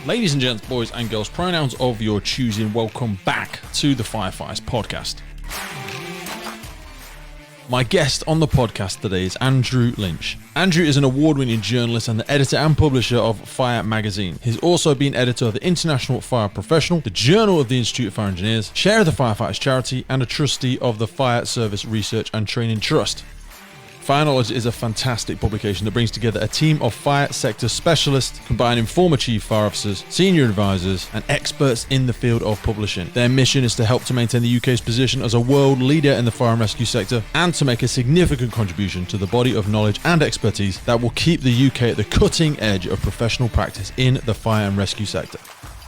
Ladies and gents, boys and girls, pronouns of your choosing, welcome back to the Firefighters podcast. My guest on the podcast today is Andrew Lynch. Andrew is an award-winning journalist and the editor and publisher of Fire magazine. He's also been editor of the International Fire Professional, the Journal of the Institute of Fire Engineers, chair of the Firefighters Charity, and a trustee of the Fire Service Research and Training Trust. Fire Knowledge is a fantastic publication that brings together a team of fire sector specialists, combining former chief fire officers, senior advisors, and experts in the field of publishing. Their mission is to help to maintain the UK's position as a world leader in the fire and rescue sector, and to make a significant contribution to the body of knowledge and expertise that will keep the UK at the cutting edge of professional practice in the fire and rescue sector.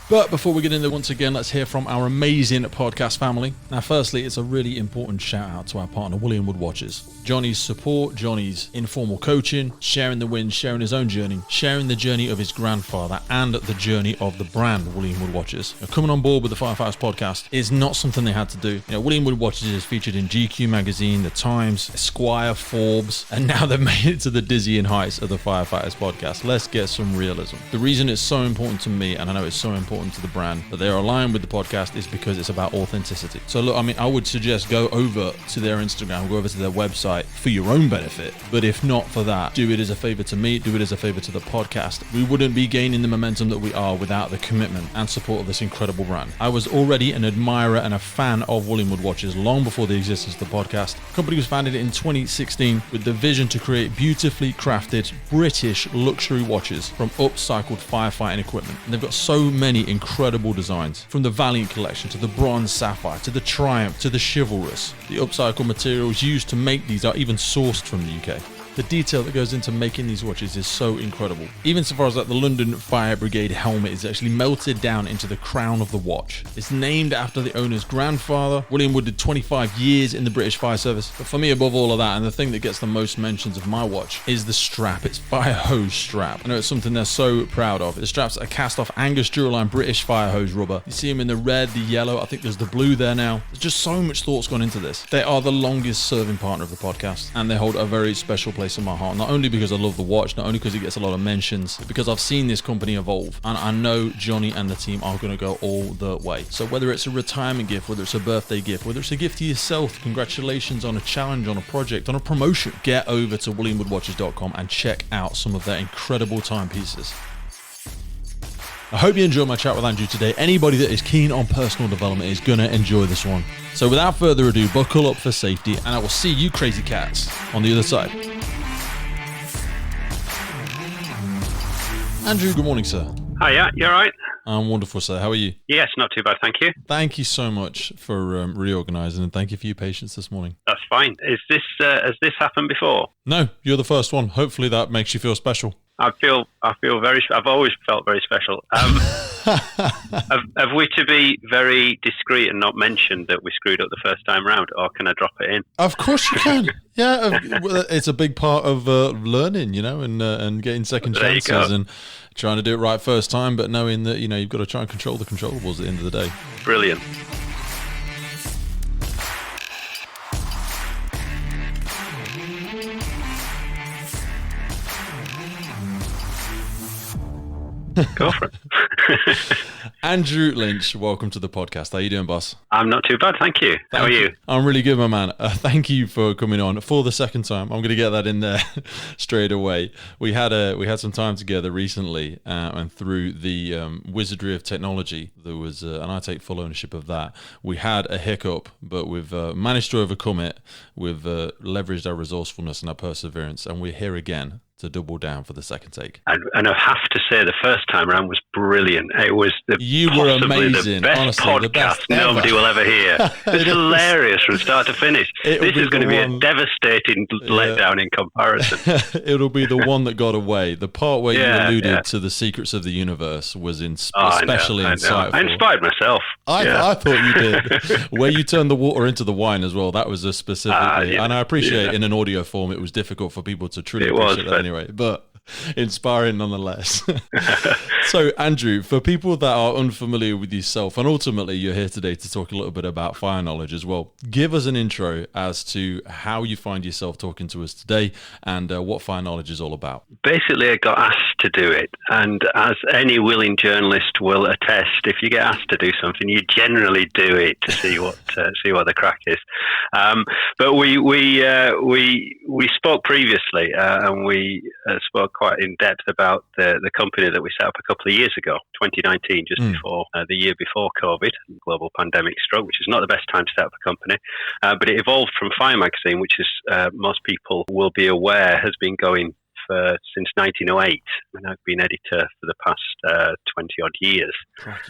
But before we get into it, once again, let's hear from our amazing podcast family. Now, firstly, it's a really important shout out to our partner, William Wood Watches. Johnny's support, Johnny's informal coaching, sharing the wins, sharing his own journey, sharing the journey of his grandfather, and the journey of the brand, William Wood Watches. Now, coming on board with the Firefighters podcast is not something they had to do. William Wood Watches is featured in GQ magazine, The Times, Esquire, Forbes, and now they've made it to the dizzying heights of the Firefighters podcast. Let's get some realism. The reason it's so important to me, and I know it's so important to the brand, that they are aligned with the podcast, is because it's about authenticity. So look, I would suggest go over to their Instagram, go over to their website for your own benefit. But if not for that, do it as a favor to me, do it as a favor to the podcast. We wouldn't be gaining the momentum that we are without the commitment and support of this incredible brand. I was already an admirer and a fan of William Wood Watches long before the existence of the podcast. The company was founded in 2016 with the vision to create beautifully crafted British luxury watches from upcycled firefighting equipment. And they've got so many incredible designs, from the Valiant collection to the Bronze Sapphire to the Triumph to the Chivalrous. The upcycled materials used to make these are even sourced from the UK. The detail that goes into making these watches is so incredible. Even so far as that the London Fire Brigade helmet is actually melted down into the crown of the watch. It's named after the owner's grandfather. William Wood did 25 years in the British Fire Service. But for me, above all of that, and the thing that gets the most mentions of my watch, is the strap. It's fire hose strap. I know it's something they're so proud of. The straps are cast off Angus Duraline British fire hose rubber. You see them in the red, the yellow, I think there's the blue there now. There's just so much thought's gone into this. They are the longest serving partner of the podcast, and they hold a very special place in my heart, not only because I love the watch, not only because it gets a lot of mentions, but because I've seen this company evolve, and I know Johnny and the team are going to go all the way. So whether it's a retirement gift, whether it's a birthday gift, whether it's a gift to yourself, congratulations on a challenge, on a project, on a promotion, get over to williamwoodwatches.com and check out some of their incredible timepieces. I hope you enjoyed my chat with Andrew today. Anybody that is keen on personal development is going to enjoy this one. So without further ado, buckle up for safety, and I will see you crazy cats on the other side. Andrew, good morning, sir. Hiya, you all right? I'm wonderful, sir. How are you? Yes, not too bad, thank you. Thank you so much for reorganising, and thank you for your patience this morning. That's fine. Has this happened before? No, you're the first one. Hopefully that makes you feel special. I've always felt very special. Have we to be very discreet and not mention that we screwed up the first time round, or can I drop it in? Of course you can. Yeah, it's a big part of learning, and getting second chances and trying to do it right first time, but knowing that, you've got to try and control the controllables at the end of the day. Brilliant. Go for it. Andrew Lynch, welcome to the podcast. How you doing, boss? I'm not too bad, thank you. How are you? I'm really good, my man. Thank you for coming on for the second time. I'm going to get that in there straight away. We had some time together recently, and through the wizardry of technology, there was, and I take full ownership of that. We had a hiccup, but we've managed to overcome it. We've leveraged our resourcefulness and our perseverance, and we're here again to double down for the second take. And I have to say, the first time around was brilliant. It was were amazing. The best honestly, podcast the best nobody will ever hear. It's hilarious from start to finish. This is going to be a devastating letdown in comparison. It'll be the one that got away. The part where you alluded to the secrets of the universe was especially insightful. I inspired myself. I thought you did. Where you turned the water into the wine as well, that was a specifically. And I appreciate in an audio form it was difficult for people to truly appreciate that anyway. But Inspiring nonetheless. So, Andrew, for people that are unfamiliar with yourself, and ultimately you're here today to talk a little bit about fire knowledge as well, give us an intro as to how you find yourself talking to us today and what fire knowledge is all about. Basically, I got asked to do it, and as any willing journalist will attest, if you get asked to do something, you generally do it to see what the crack is. But we spoke previously, and we spoke quite in depth about the company that we set up a couple of years ago, 2019, just before the year before COVID, global pandemic struck, which is not the best time to set up a company, but it evolved from Fire Magazine, which is most people will be aware has been going since 1908, and I've been editor for the past 20 odd years.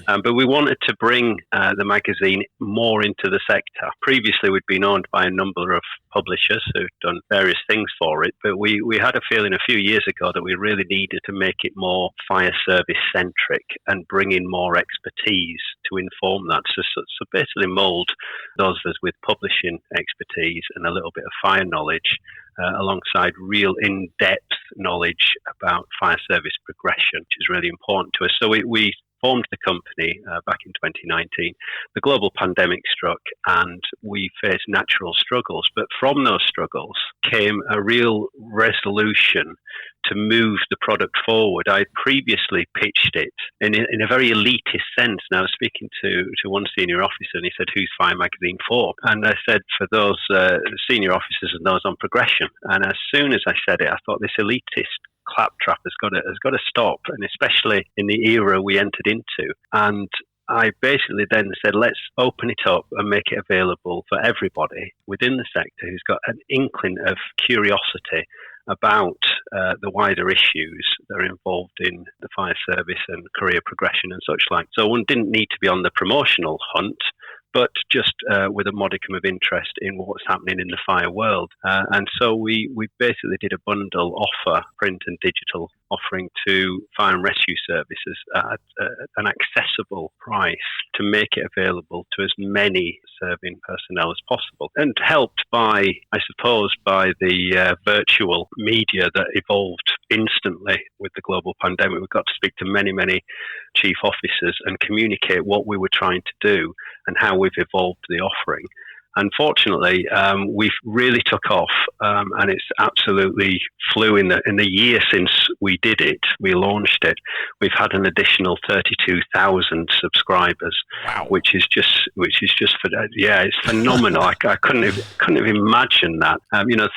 But we wanted to bring the magazine more into the sector. Previously, we'd been owned by a number of publishers who've done various things for it, but we had a feeling a few years ago that we really needed to make it more fire service centric and bring in more expertise to inform that. So basically mould those of us with publishing expertise and a little bit of fire knowledge alongside real in-depth knowledge about fire service progression, which is really important to us. So we formed the company back in 2019. The global pandemic struck and we faced natural struggles. But from those struggles came a real resolution to move the product forward. I previously pitched it in a very elitist sense. And I was speaking to one senior officer and he said, "Who's Fire Magazine for?" And I said, "For those senior officers and those on progression." And as soon as I said it, I thought this elitist claptrap has got to stop, and especially in the era we entered into. And I basically then said, let's open it up and make it available for everybody within the sector who's got an inkling of curiosity about the wider issues that are involved in the fire service and career progression and such like. So one didn't need to be on the promotional hunt, but just with a modicum of interest in what's happening in the fire world. And so we basically did a bundle offer, print and digital, offering to fire and rescue services at an accessible price to make it available to as many serving personnel as possible. And helped by, I suppose, by the virtual media that evolved instantly with the global pandemic. We got to speak to many, many chief officers and communicate what we were trying to do and how we've evolved the offering. Unfortunately, we've really took off, and it's absolutely flew in the year since we did it. We launched it. We've had an additional 32,000 subscribers, wow. which is just it's phenomenal. I couldn't have imagined that.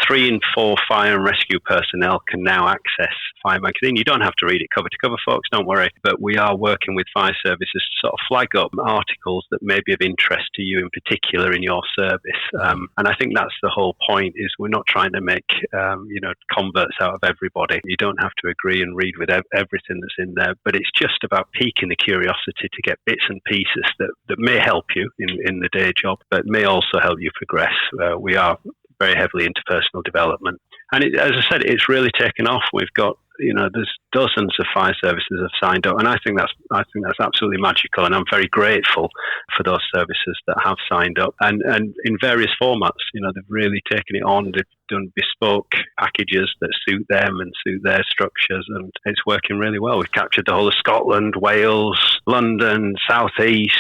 3 in 4 fire and rescue personnel can now access Fire Magazine. You don't have to read it cover to cover, folks. Don't worry. But we are working with fire services to sort of flag up articles that may be of interest to you in particular in your service. And I think that's the whole point, is we're not trying to make converts out of everybody. You don't have to agree and read with everything that's in there, but it's just about piquing the curiosity to get bits and pieces that may help you in the day job, but may also help you progress. We are very heavily into personal development. And as I said, it's really taken off. We've got, there's dozens of fire services have signed up, and I think that's absolutely magical. And I'm very grateful for those services that have signed up, and in various formats. They've really taken it on. They've done bespoke packages that suit them and suit their structures, and it's working really well. We've captured the whole of Scotland, Wales, London, South East,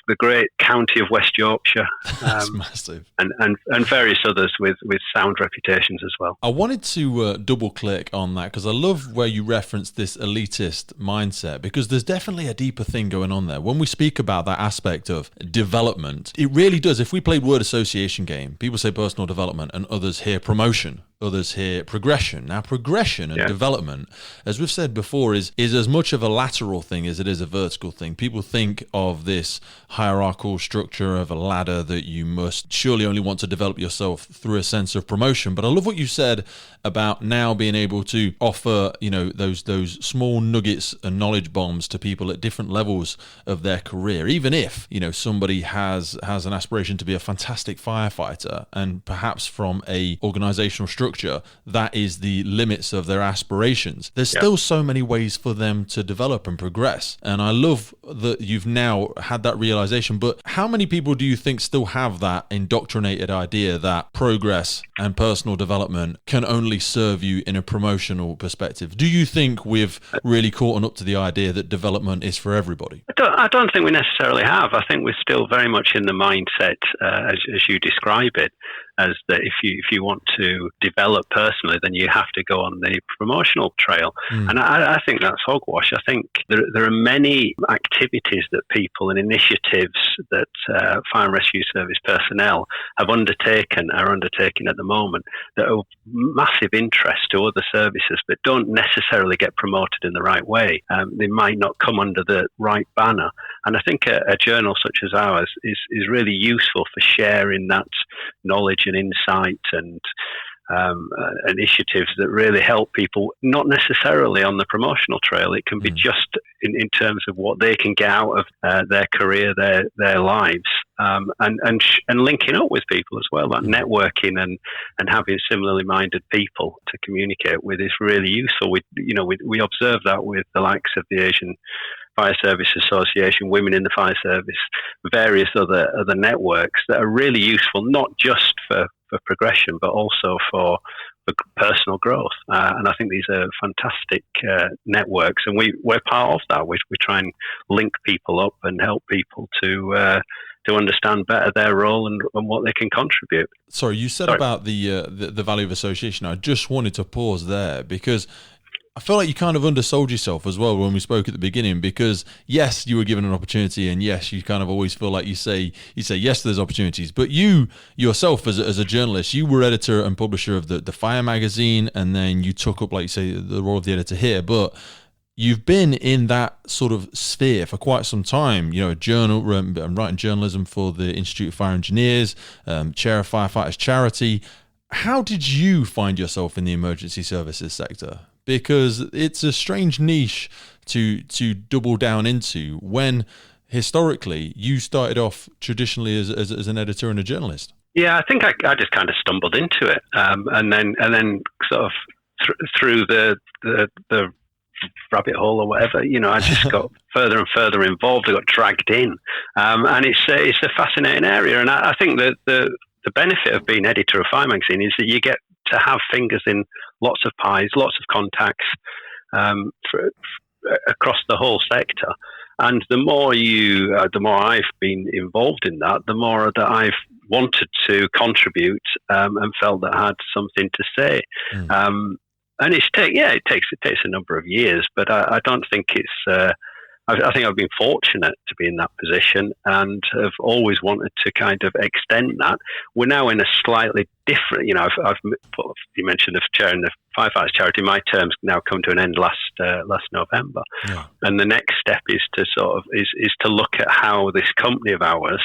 the great county of West Yorkshire. That's massive. And various others with sound reputations as well. I wanted to double click on that because I love where you referenced this elitist mindset, because there's definitely a deeper thing going on there. When we speak about that aspect of development, it really does. If we played word association game, people say personal development and others hear promotion. Others hear progression. Now, progression and development, as we've said before, is as much of a lateral thing as it is a vertical thing. People think of this hierarchical structure of a ladder that you must surely only want to develop yourself through a sense of promotion. But I love what you said about now being able to offer, those small nuggets and knowledge bombs to people at different levels of their career. Even if, somebody has an aspiration to be a fantastic firefighter, and perhaps from a organizational structure structure, that is the limits of their aspirations. There's still so many ways for them to develop and progress. And I love that you've now had that realization. But how many people do you think still have that indoctrinated idea that progress and personal development can only serve you in a promotional perspective? Do you think we've really caught up to the idea that development is for everybody? I don't think we necessarily have. I think we're still very much in the mindset, as you describe it, as that if you want to develop personally, then you have to go on the promotional trail. And I think that's hogwash. I think there are many activities that people and initiatives that fire and rescue service personnel are undertaking at the moment that are massive interest to other services, but don't necessarily get promoted in the right way. They might not come under the right banner. And I think a journal such as ours is really useful for sharing that knowledge and insight and initiatives that really help people, not necessarily on the promotional trail. It can be just in terms of what they can get out of their career, their lives, and linking up with people as well. That networking and having similarly minded people to communicate with is really useful. We observe that with the likes of the Asian Fire Service Association, Women in the Fire Service, various other networks that are really useful, not just for progression, but also for personal growth. And I think these are fantastic networks, and we're part of that. We try and link people up and help people to understand better their role and what they can contribute. Sorry, you said about the value of association. I just wanted to pause there because I feel like you kind of undersold yourself as well when we spoke at the beginning, because yes, you were given an opportunity, and yes, you kind of always feel like you say yes to those opportunities. But you yourself, as a journalist, you were editor and publisher of the Fire magazine, and then you took up, like you say, the role of the editor here. But you've been in that sort of sphere for quite some time. You know, a journal, writing journalism for the Institute of Fire Engineers, chair of Firefighters Charity. How did you find yourself in the emergency services sector? Because it's a strange niche to double down into when historically you started off traditionally as an editor and a journalist. Yeah, I think I just kind of stumbled into it, and then sort of through the rabbit hole or whatever, I just got further and further involved. I got dragged in, and it's a fascinating area. And I think that the benefit of being editor of Fire magazine is that you get to have fingers in lots of pies, lots of contacts across the whole sector. And the more I've been involved in that, the more that I've wanted to contribute and felt that I had something to say. And it takes a number of years, but I don't think it's. I think I've been fortunate to be in that position and have always wanted to kind of extend that. We're now in a slightly different, you mentioned the chair in the Firefighters Charity. My term's now come to an end last November. Yeah. And the next step is to look at how this company of ours,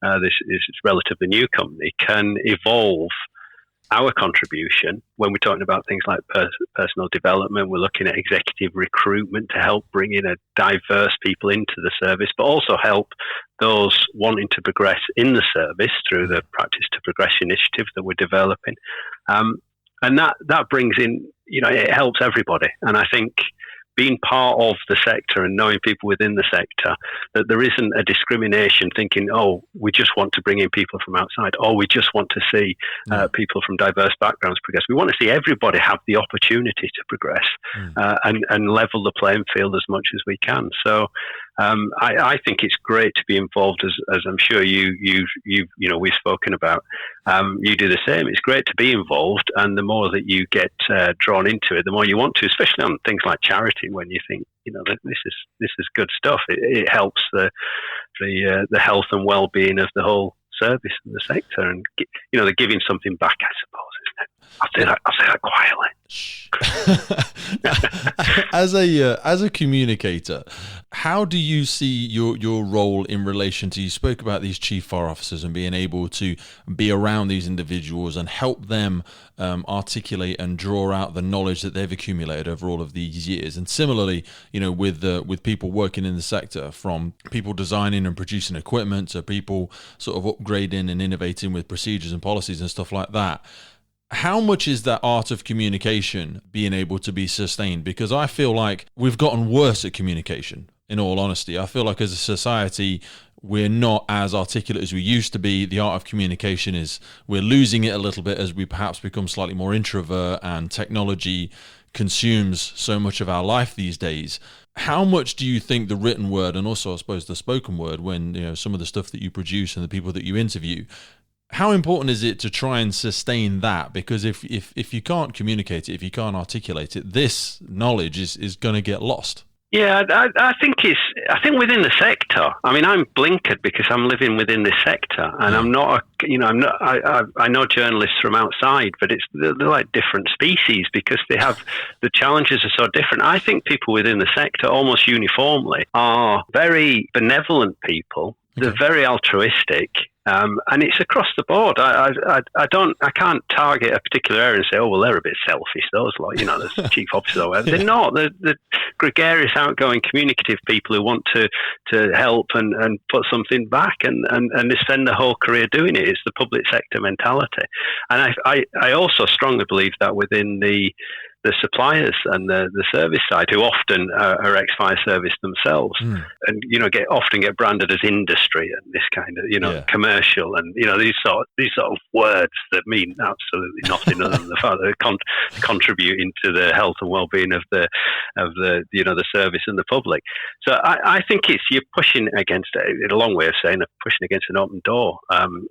this is a relatively new company, can evolve our contribution when we're talking about things like personal development. We're looking at executive recruitment to help bring in a diverse people into the service, but also help those wanting to progress in the service through the Practice to Progress initiative that we're developing. And that brings in, it helps everybody. And I think being part of the sector and knowing people within the sector, that there isn't a discrimination thinking, oh, we just want to bring in people from outside, or we just want to see people from diverse backgrounds progress. We want to see everybody have the opportunity to progress and level the playing field as much as we can. So I think it's great to be involved, as I'm sure we've spoken about. You do the same. It's great to be involved, and the more that you get drawn into it, the more you want to, especially on things like charity, when you think, this is good stuff. It helps the health and well-being of the whole service and the sector, and they're giving something back, I suppose, isn't it? I'll say that quietly. As a communicator, how do you see your role in relation to, you spoke about these chief fire officers and being able to be around these individuals and help them articulate and draw out the knowledge that they've accumulated over all of these years. And similarly, with people working in the sector, from people designing and producing equipment to people sort of upgrading and innovating with procedures and policies and stuff like that. How much is that art of communication being able to be sustained? Because I feel like we've gotten worse at communication, in all honesty. I feel like as a society, we're not as articulate as we used to be. The art of communication we're losing it a little bit as we perhaps become slightly more introvert, and technology consumes so much of our life these days. How much do you think the written word, and also I suppose the spoken word, when some of the stuff that you produce and the people that you interview, how important is it to try and sustain that? Because if you can't communicate it, if you can't articulate it, this knowledge is going to get lost. Yeah, I think within the sector. I mean, I'm blinkered because I'm living within this sector, and I'm not. I know journalists from outside, but they're like different species because the challenges are so different. I think people within the sector almost uniformly are very benevolent people. Okay. They're very altruistic. And it's across the board. I can't target a particular area and say, oh, well, they're a bit selfish, those lot, the chief officers or whatever. They're not. They're gregarious, outgoing, communicative people who want to help and put something back and they spend their whole career doing it. It's the public sector mentality. And I also strongly believe that within the suppliers and the service side, who often are ex-fire service themselves, and often get branded as industry and this kind of commercial, and these sort of words that mean absolutely nothing other than the fact that they're contributing to the health and well-being of the service and the public. So I think you're pushing against a long way of saying pushing against an open door.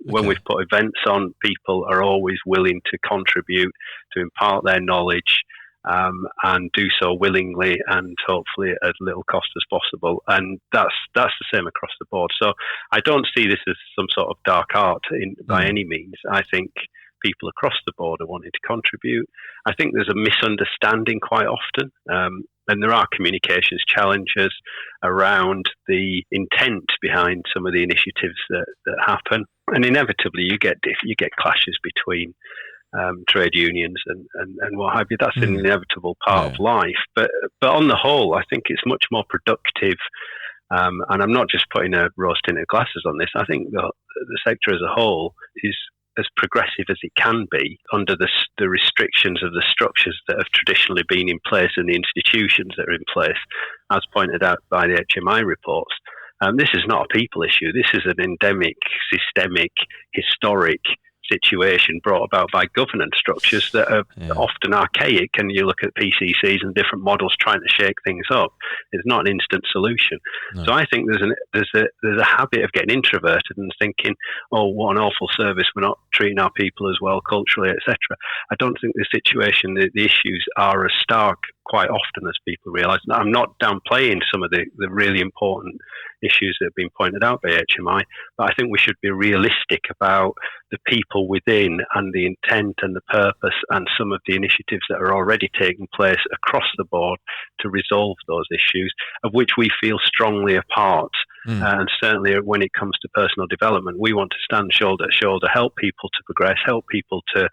When we've put events on, people are always willing to contribute, to impart their knowledge. And do so willingly and hopefully at little cost as possible. And that's the same across the board. So I don't see this as some sort of dark art by any means. I think people across the board are wanting to contribute. I think there's a misunderstanding quite often. And there are communications challenges around the intent behind some of the initiatives that happen. And inevitably you get clashes between trade unions and what have you. That's an inevitable part of life. But on the whole, I think it's much more productive. And I'm not just putting a rose-tinted glasses on this. I think the sector as a whole is as progressive as it can be under the restrictions of the structures that have traditionally been in place and the institutions that are in place, as pointed out by the HMI reports. This is not a people issue. This is an endemic, systemic, historic situation brought about by governance structures that are often archaic, and you look at PCCs and different models trying to shake things up. It's not an instant solution. No. So I think there's a habit of getting introverted and thinking, oh, what an awful service, we're not treating our people as well culturally, etc. I don't think the situation, the issues are as stark quite often as people realise. I'm not downplaying some of the really important issues that have been pointed out by HMI, but I think we should be realistic about the people within and the intent and the purpose and some of the initiatives that are already taking place across the board to resolve those issues, of which we feel strongly a part. And certainly when it comes to personal development, we want to stand shoulder to shoulder, help people to progress, help people to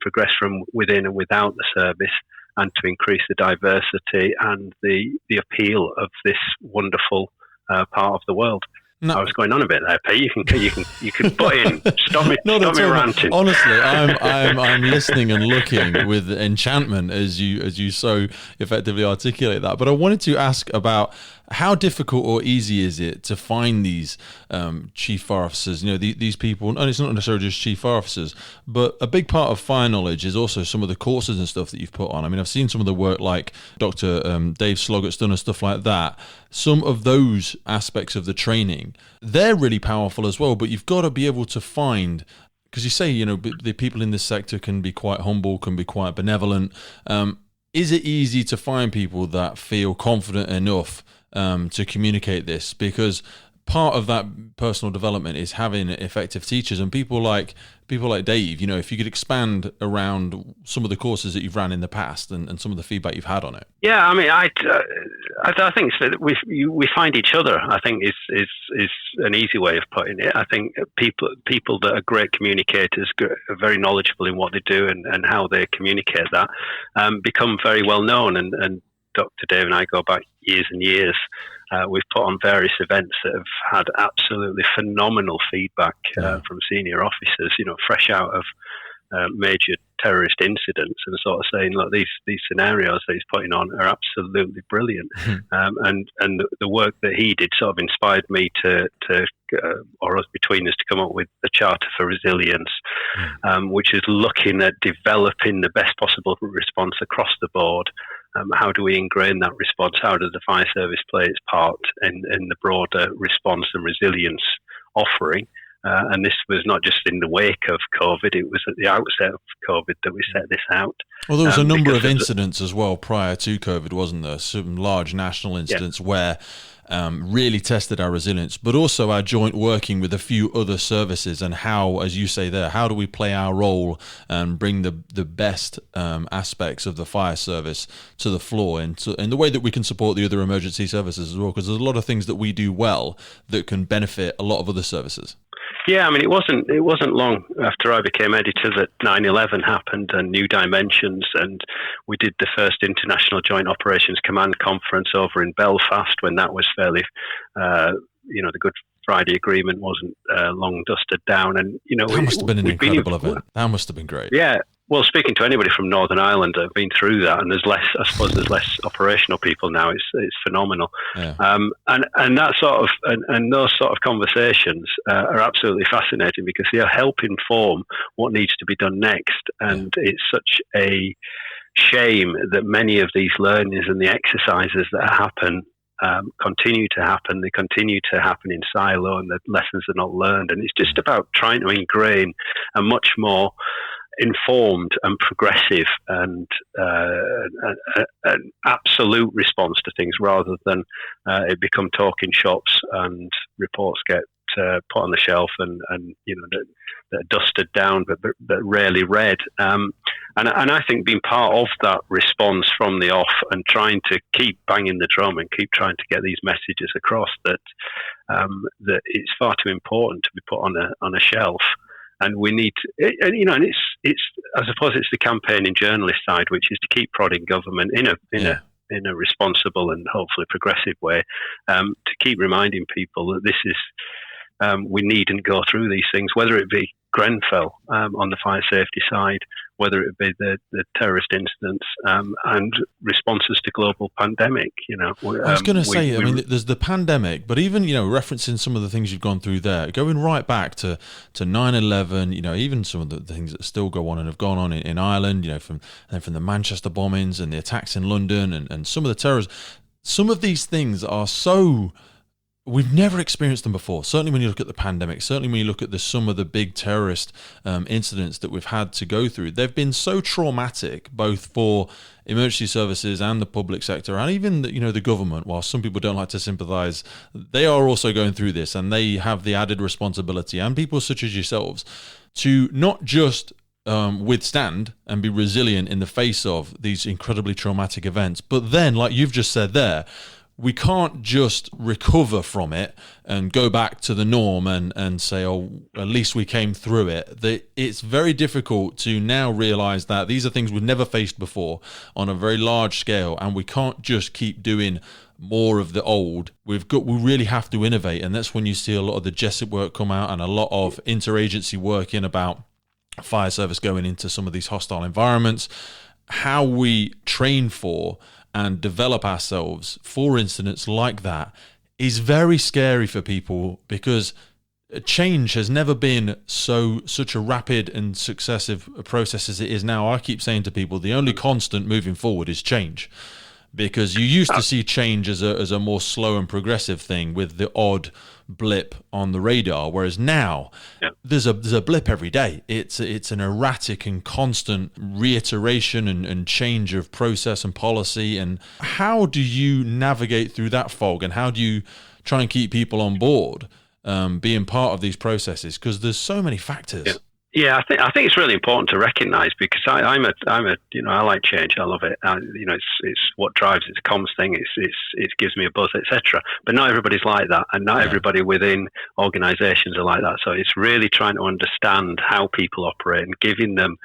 progress from within and without the service, and to increase the diversity and the appeal of this wonderful part of the world. No. I was going on a bit there, Pete. You can butt in. Stop me ranting. Honestly, I'm listening and looking with enchantment as you so effectively articulate that. But I wanted to ask about how difficult or easy is it to find these chief fire officers? These people, and it's not necessarily just chief fire officers, but a big part of fire knowledge is also some of the courses and stuff that you've put on. I mean, I've seen some of the work like Dr. Dave Sloggett's done and stuff like that. Some of those aspects of the training, they're really powerful as well, but you've got to be able to find, because you say, the people in this sector can be quite humble, can be quite benevolent. Is it easy to find people that feel confident enough to communicate this? Because part of that personal development is having effective teachers, and people like Dave, if you could expand around some of the courses that you've ran in the past and some of the feedback you've had on it. Yeah, I mean, I think so that we find each other, I think is an easy way of putting it. I think people that are great communicators, are very knowledgeable in what they do and how they communicate that, become very well known. And Dr. Dave and I go back years and years. We've put on various events that have had absolutely phenomenal feedback from senior officers, fresh out of major terrorist incidents and sort of saying, look, these scenarios that he's putting on are absolutely brilliant. And the work that he did sort of inspired me to or us between us to come up with the Charter for Resilience, which is looking at developing the best possible response across the board. How do we ingrain that response? How does the fire service play its part in the broader response and resilience offering? And this was not just in the wake of COVID, it was at the outset of COVID that we set this out. Well, there was a number of incidents as well prior to COVID, wasn't there? Some large national incidents where really tested our resilience, but also our joint working with a few other services and how, as you say there, how do we play our role and bring the best aspects of the fire service to the floor in the way that we can support the other emergency services as well, because there's a lot of things that we do well that can benefit a lot of other services. Yeah, I mean, it wasn't long after I became editor that 9/11 happened and New Dimensions, and we did the first International Joint Operations Command Conference over in Belfast when that was fairly, the Good Friday Agreement wasn't long dusted down, and that must have been an incredible event. That must have been great. Yeah. Well, speaking to anybody from Northern Ireland that have been through that, and there's less operational people now. It's phenomenal, and that sort of and those sort of conversations are absolutely fascinating because they help inform what needs to be done next. And it's such a shame that many of these learnings and the exercises that happen continue to happen. They continue to happen in silo, and the lessons are not learned. And it's just about trying to ingrain a much more informed and progressive and an absolute response to things, rather than it become talking shops and reports get put on the shelf and they're dusted down but rarely read. And I think being part of that response from the off and trying to keep banging the drum and keep trying to get these messages across that it's far too important to be put on a shelf. And we need to, and it's I suppose it's the campaigning journalist side, which is to keep prodding government in a responsible and hopefully progressive way, to keep reminding people that this is we needn't go through these things, whether it be Grenfell on the fire safety side, whether it be the terrorist incidents and responses to global pandemic. I was going to say, I mean, there's the pandemic, but even referencing some of the things you've gone through there, going right back to 9/11, even some of the things that still go on and have gone on in Ireland, from the Manchester bombings and the attacks in London and some of the terrors. Some of these things are so. We've never experienced them before. Certainly when you look at the pandemic, certainly when you look at some of the big terrorist incidents that we've had to go through, they've been so traumatic, both for emergency services and the public sector, and even the government. While some people don't like to sympathise, they are also going through this, and they have the added responsibility, and people such as yourselves, to not just withstand and be resilient in the face of these incredibly traumatic events, but then, like you've just said there, we can't just recover from it and go back to the norm and say, oh, at least we came through it. It's very difficult to now realise that these are things we've never faced before on a very large scale, and we can't just keep doing more of the old. We really have to innovate, and that's when you see a lot of the JESIP work come out and a lot of interagency work in about fire service going into some of these hostile environments, how we train for and develop ourselves for incidents like that is very scary for people, because change has never been such a rapid and successive process as it is now. I keep saying to people, the only constant moving forward is change, because you used to see change as a more slow and progressive thing with the odd blip on the radar, whereas now there's a blip every day. It's an erratic and constant reiteration and change of process and policy. And how do you navigate through that fog, and how do you try and keep people on board being part of these processes, because there's so many factors? Yeah, I think it's really important to recognise, because I'm a I like change. I love it. It's what drives. It's a comms thing. It gives me a buzz, etc. But not everybody's like that, and not everybody within organisations are like that. So it's really trying to understand how people operate and giving them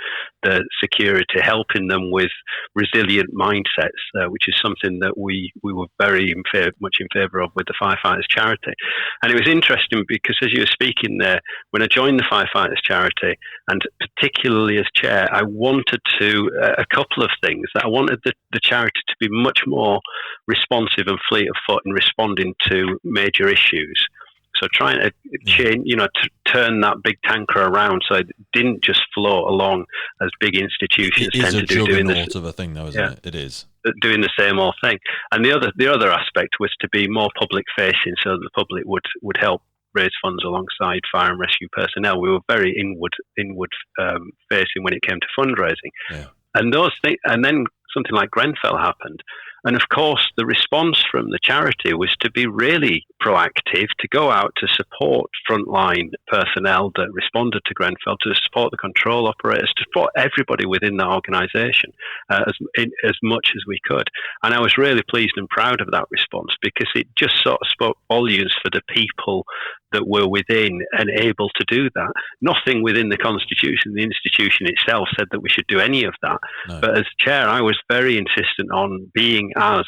the security, helping them with resilient mindsets, which is something that we were very much in favour of with the Firefighters Charity. And it was interesting because as you were speaking there, when I joined the Firefighters Charity, charity, and particularly as chair, I wanted to a couple of things. I wanted the charity to be much more responsive and fleet of foot in responding to major issues. So trying to change, to turn that big tanker around so it didn't just float along as big institutions tend to do. Doing this of a thing, though, isn't it? It is doing the same old thing. And the other aspect was to be more public facing, so that the public would help raise funds alongside fire and rescue personnel. We were very inward facing when it came to fundraising, and those things. And then something like Grenfell happened. And of course, the response from the charity was to be really proactive, to go out to support frontline personnel that responded to Grenfell, to support the control operators, to support everybody within that organisation as much as we could. And I was really pleased and proud of that response, because it just sort of spoke volumes for the people that were within and able to do that. Nothing within the Constitution, the institution itself, said that we should do any of that. No. But as chair, I was very insistent on being as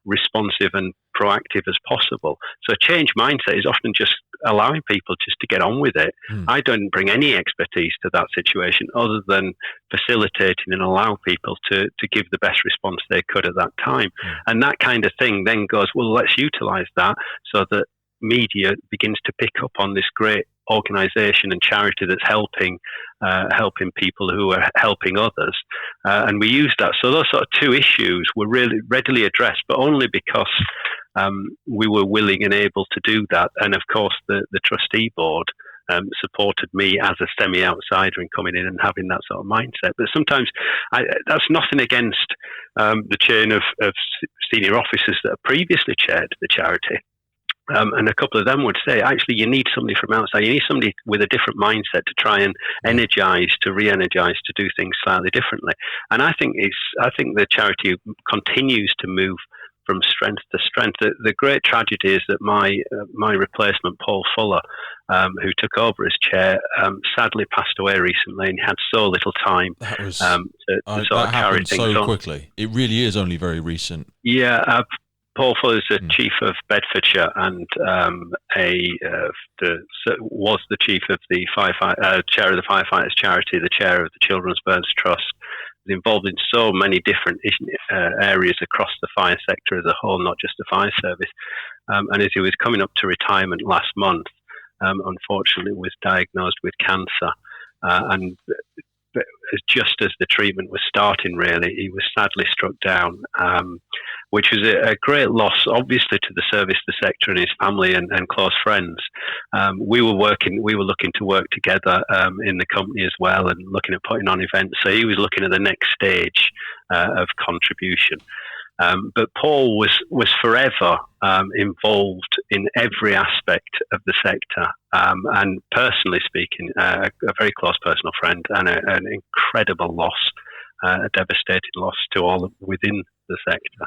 responsive and proactive as possible. So change mindset is often just allowing people just to get on with it. I don't bring any expertise to that situation other than facilitating and allow people to give the best response they could at that time. And that kind of thing then goes, well, let's utilize that so that media begins to pick up on this great organisation and charity that's helping people who are helping others, and we used that. So those sort of two issues were really readily addressed, but only because we were willing and able to do that. And of course, the trustee board supported me as a semi-outsider in coming in and having that sort of mindset. But sometimes that's nothing against the chain of senior officers that have previously chaired the charity. And a couple of them would say, actually, you need somebody from outside. You need somebody with a different mindset to try and re-energize, to do things slightly differently. And I think the charity continues to move from strength to strength. The great tragedy is that my replacement, Paul Fuller, who took over as chair, sadly passed away recently, and had so little time to sort of carry things on. So quickly. It really is only very recent. Yeah. Paul Fuller is the chief of Bedfordshire and was the chief of the chair of the firefighters charity, the chair of the Children's Burns Trust. Was involved in so many different areas across the fire sector as a whole, not just the fire service. And as he was coming up to retirement last month, unfortunately was diagnosed with cancer. And just as the treatment was starting, really, he was sadly struck down, which was a great loss, obviously, to the service, the sector, and his family and close friends. We were looking to work together in the company as well, and looking at putting on events. So he was looking at the next stage of contribution. But Paul was forever involved in every aspect of the sector, and personally speaking, a very close personal friend, and an incredible loss, a devastating loss to all within the sector.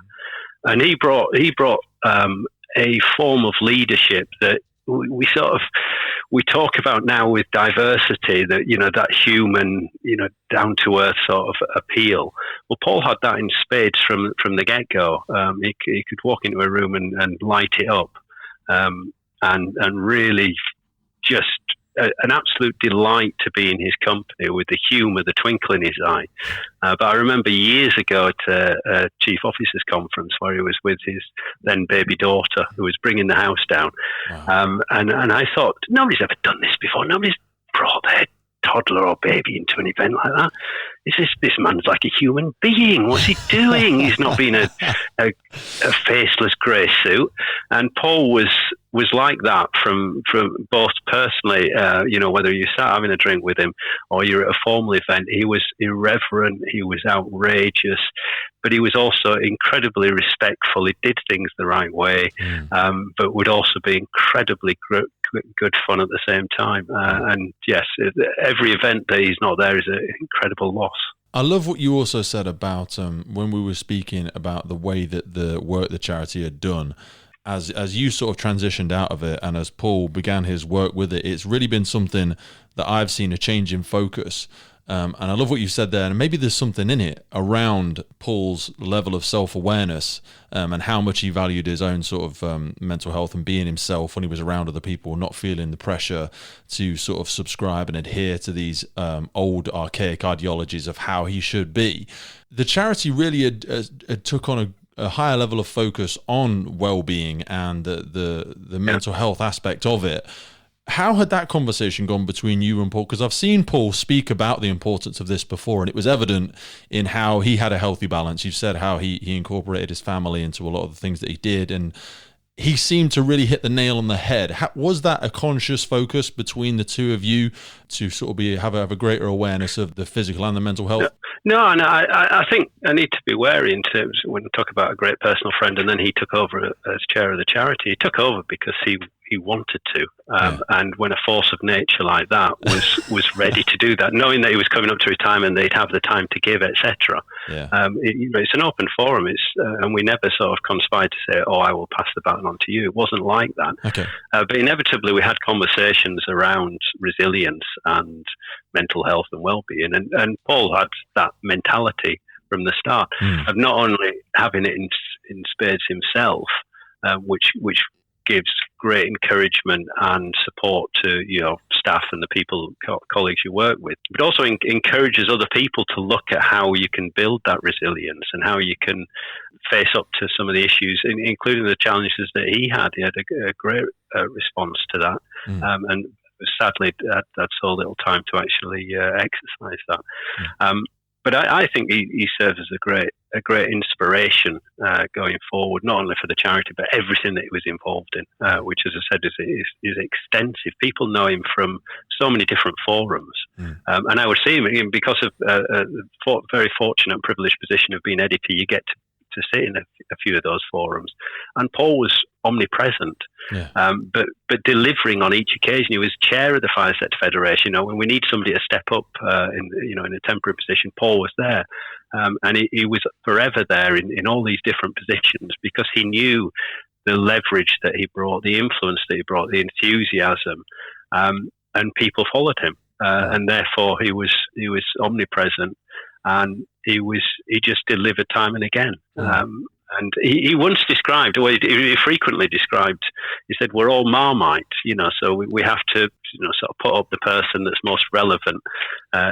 And he brought a form of leadership that we talk about now with diversity, that, that human, down to earth sort of appeal. Well, Paul had that in spades from the get go. He could walk into a room and light it up, and really just an absolute delight to be in his company, with the humour, the twinkle in his eye. But I remember years ago at a chief officers conference where he was with his then baby daughter, who was bringing the house down. Wow. And I thought, nobody's ever done this before. Nobody's brought their toddler or baby into an event like that. This man's like a human being. What's he doing? He's not been a faceless grey suit. And Paul was like that from both personally, whether you sat having a drink with him or you're at a formal event. He was irreverent, he was outrageous, but he was also incredibly respectful. He did things the right way, but would also be incredibly good fun at the same time. And yes, every event that he's not there is an incredible loss. I love what you also said about when we were speaking about the way that the work the charity had done. As you sort of transitioned out of it, and as Paul began his work with it, it's really been something that I've seen a change in focus. And I love what you said there, and maybe there's something in it around Paul's level of self-awareness and how much he valued his own sort of mental health and being himself when he was around other people, not feeling the pressure to sort of subscribe and adhere to these old archaic ideologies of how he should be. The charity really had took on a higher level of focus on well-being and the mental health aspect of it. How had that conversation gone between you and Paul? Because I've seen Paul speak about the importance of this before, and it was evident in how he had a healthy balance. You've said how he incorporated his family into a lot of the things that he did, and he seemed to really hit the nail on the head. Was that a conscious focus between the two of you to sort of have a greater awareness of the physical and the mental health? No, and I think I need to be wary in terms when we talk about a great personal friend, and then he took over as chair of the charity. He took over because he wanted to, and when a force of nature like that was ready to do that, knowing that he was coming up to retirement, they'd have the time to give, etc. It's an open forum. And we never sort of conspired to say, "Oh, I will pass the baton on to you." It wasn't like that. Okay. But inevitably, we had conversations around resilience and mental health and well-being, and Paul had that mentality from the start of not only having it in spades himself, which gives great encouragement and support to staff and the people colleagues you work with, but also encourages other people to look at how you can build that resilience and how you can face up to some of the issues, including the challenges that he had. He had a great response to that, and sadly had so little time to actually exercise that. But I think he serves as a great inspiration going forward, not only for the charity, but everything that he was involved in, which, as I said, is extensive. People know him from so many different forums. And I would see him because of a very fortunate and privileged position of being editor. You get to sit in a few of those forums. And Paul was omnipresent, but delivering on each occasion. He was chair of the Fire Sector Federation. When we need somebody to step up in a temporary position, Paul was there. And he was forever there in all these different positions because he knew the leverage that he brought, the influence that he brought, the enthusiasm, and people followed him. And therefore he was omnipresent, and he just delivered time and again. And he once described, or he frequently described, he said, we're all Marmite, so we have to sort of put up the person that's most relevant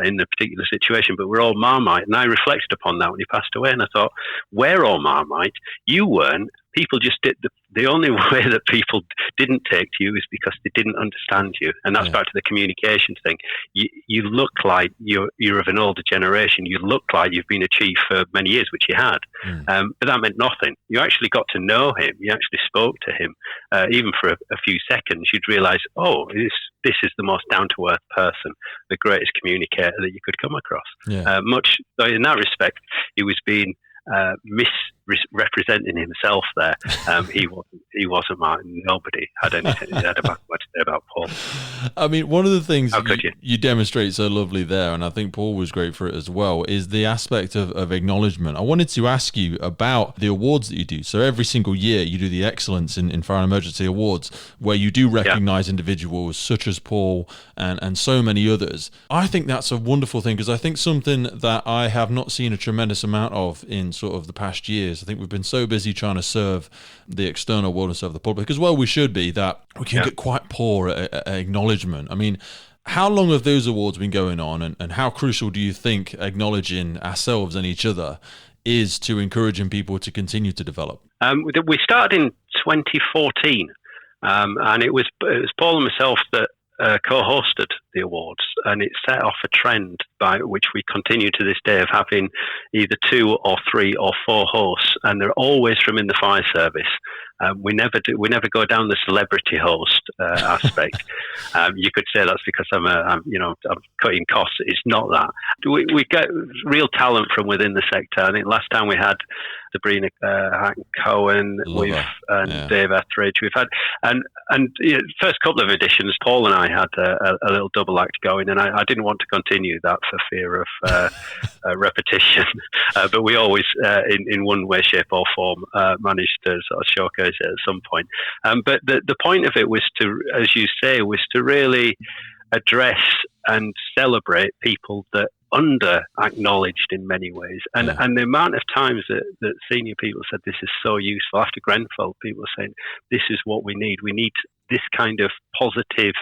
in the particular situation, but we're all Marmite. And I reflected upon that when he passed away, and I thought, we're all Marmite. You weren't. People just did. The only way that people didn't take to you is because they didn't understand you. And that's back to the communication thing. You look like you're of an older generation. You look like you've been a chief for many years, which you had. But that meant nothing. You actually got to know him. You actually spoke to him. Even for a few seconds, you'd realise, oh, this is the most down-to-earth person, the greatest communicator that you could come across. Much in that respect, he was being misrepresenting himself there. He wasn't Martin. Nobody had anything much to say about Paul. I mean, one of the things you demonstrate so lovely there, and I think Paul was great for it as well, is the aspect of acknowledgement. I wanted to ask you about the awards that you do. So every single year you do the Excellence in Fire and Emergency Awards, where you do recognise individuals such as Paul and so many others. I think that's a wonderful thing, because I think something that I have not seen a tremendous amount of in sort of the past years. I think we've been so busy trying to serve the external world and serve the public, as well we should be, that we can get quite poor at acknowledgement. I mean, how long have those awards been going on, and how crucial do you think acknowledging ourselves and each other is to encouraging people to continue to develop? We started in 2014, and it was Paul and myself that co-hosted the awards, and it set off a trend by which we continue to this day of having either 2 or 3 or 4 hosts, and they're always from in the fire service. We never go down the celebrity host aspect. You could say that's because I'm cutting costs. It's not that. We get real talent from within the sector. I think last time we had Sabrina Cohen and Dave Etheridge. We've had first couple of editions, Paul and I had a little double act going, and I didn't want to continue that for fear of repetition. But we always, in one way, shape, or form, managed to sort of showcase it at some point. But the point of it was to, as you say, was to really address and celebrate people that under-acknowledged in many ways. And the amount of times that senior people said this is so useful. After Grenfell, people were saying, this is what we need. We need this kind of positive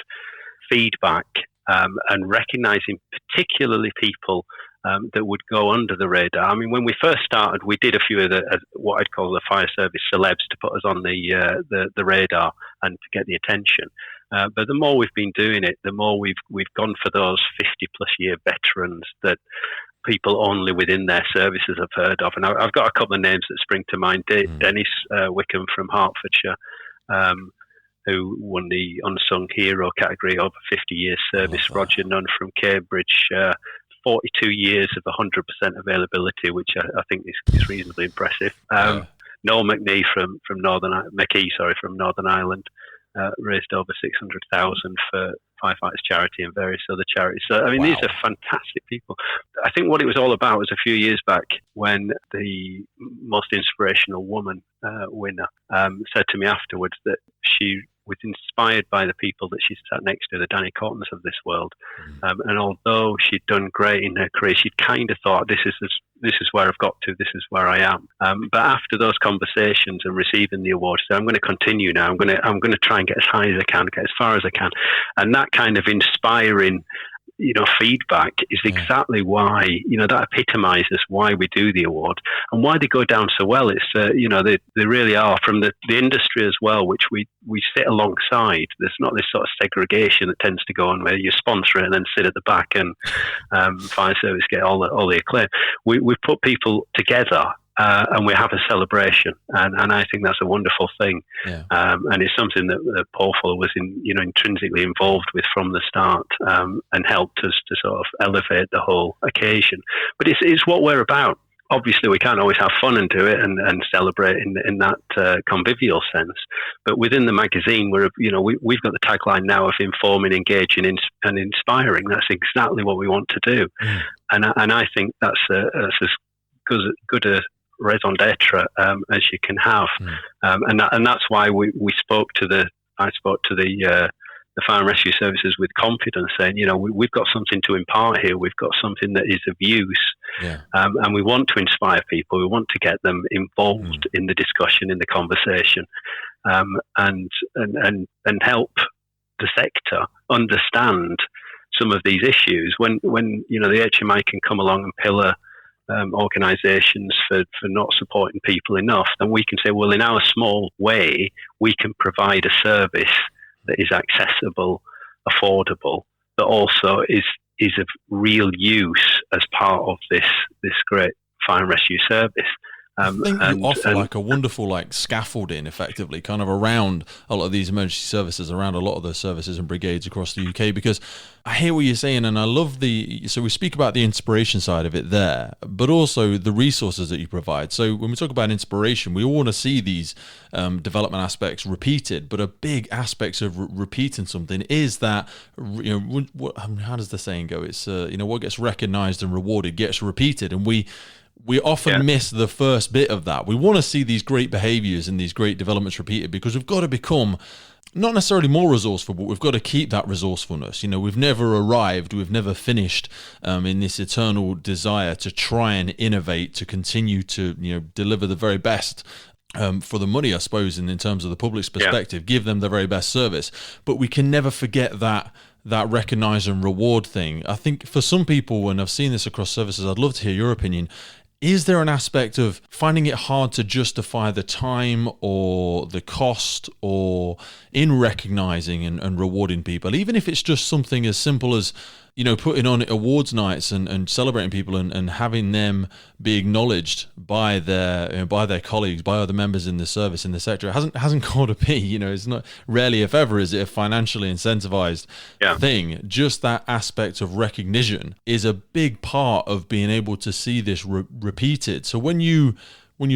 feedback and recognising particularly people that would go under the radar. I mean, when we first started, we did a few of the what I'd call the fire service celebs to put us on the radar and to get the attention. But the more we've been doing it, the more we've gone for those 50-plus year veterans that people only within their services have heard of. And I've got a couple of names that spring to mind. Dennis Wickham from Hertfordshire, who won the Unsung Hero category over 50 years service. Roger Nunn from Cambridge, 42 years of 100% availability, which I think is reasonably impressive. Noel McKee from Northern Ireland, raised over 600,000 for Firefighters Charity and various other charities. So, I mean, these are fantastic people. I think what it was all about was a few years back when the most inspirational woman winner said to me afterwards that she was inspired by the people that she sat next to, the Danny Cottons of this world. And although she'd done great in her career, she'd kind of thought, this is where I've got to, this is where I am. But after those conversations and receiving the award, so I'm going to continue now. I'm going to try and get as high as I can, get as far as I can. And that kind of inspiring, feedback is exactly why, that epitomizes why we do the award and why they go down so well. It's, they really are from the industry as well, which we sit alongside. There's not this sort of segregation that tends to go on where you sponsor it and then sit at the back and fire service get all the acclaim. We've put people together and we have a celebration, and I think that's a wonderful thing. And it's something that Paul Fuller was intrinsically involved with from the start, and helped us to sort of elevate the whole occasion. But it's what we're about. Obviously, we can't always have fun and do it and celebrate in that convivial sense. But within the magazine, we've got the tagline now of informing, engaging, and inspiring. That's exactly what we want to do. And I think that's as good a raison d'etre as you can have, and that's why I spoke to the fire and rescue services with confidence, saying, we've got something to impart here. We've got something that is of use, and we want to inspire people. We want to get them involved in the discussion, in the conversation, and help the sector understand some of these issues. When the HMI can come along and pillar organisations for not supporting people enough, then we can say, well, in our small way, we can provide a service that is accessible, affordable, but also is of real use as part of this great fire and rescue service. I think you offer like a wonderful scaffolding effectively kind of around a lot of these emergency services, around a lot of the services and brigades across the UK, because I hear what you're saying, and I love so we speak about the inspiration side of it there, but also the resources that you provide. So when we talk about inspiration, we all want to see these development aspects repeated, but a big aspect of repeating something is that, how does the saying go? It's, what gets recognized and rewarded gets repeated, and we often miss the first bit of that. We want to see these great behaviors and these great developments repeated because we've got to become not necessarily more resourceful, but we've got to keep that resourcefulness. We've never arrived, we've never finished in this eternal desire to try and innovate, to continue to deliver the very best for the money, I suppose, in terms of the public's perspective, give them the very best service. But we can never forget that recognize and reward thing. I think for some people, and I've seen this across services, I'd love to hear your opinion. Is there an aspect of finding it hard to justify the time or the cost or in recognizing and rewarding people, even if it's just something as simple as, putting on awards nights and celebrating people and having them be acknowledged by their colleagues, by other members in the service, in the sector? It hasn't got to be, it's not, rarely if ever is it a financially incentivized thing. Just that aspect of recognition is a big part of being able to see this repeated. So when you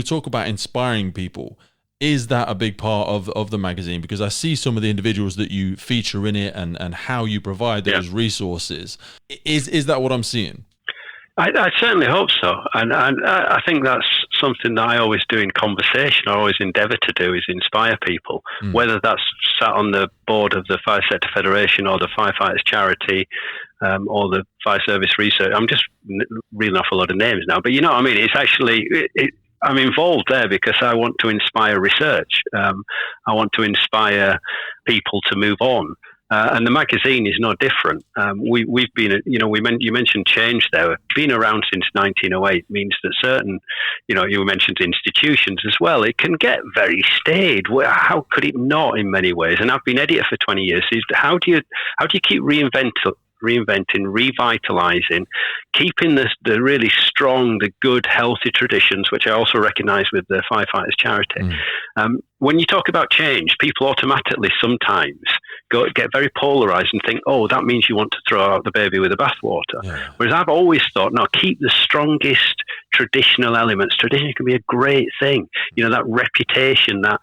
talk about inspiring people, is that a big part of the magazine? Because I see some of the individuals that you feature in it and how you provide those resources. Is that what I'm seeing? I certainly hope so. And I think that's something that I always do in conversation, I always endeavour to do, is inspire people, whether that's sat on the board of the Fire Sector Federation or the Firefighters Charity or the fire service research. I'm just reeling off a lot of names now, but you know what I mean? It's actually, I'm involved there because I want to inspire research. I want to inspire people to move on. And the magazine is no different. We've been, you mentioned change there. Being around since 1908 means that certain, you mentioned institutions as well. It can get very staid. How could it not in many ways? And I've been editor for 20 years. How do you keep reinventing, revitalizing, keeping the really strong, the good, healthy traditions, which I also recognize with the Firefighters charity. When you talk about change, people automatically sometimes get very polarized and think, oh, that means you want to throw out the baby with the bathwater. Yeah. Whereas I've always thought, no, keep the strongest traditional elements. Tradition can be a great thing. That reputation, that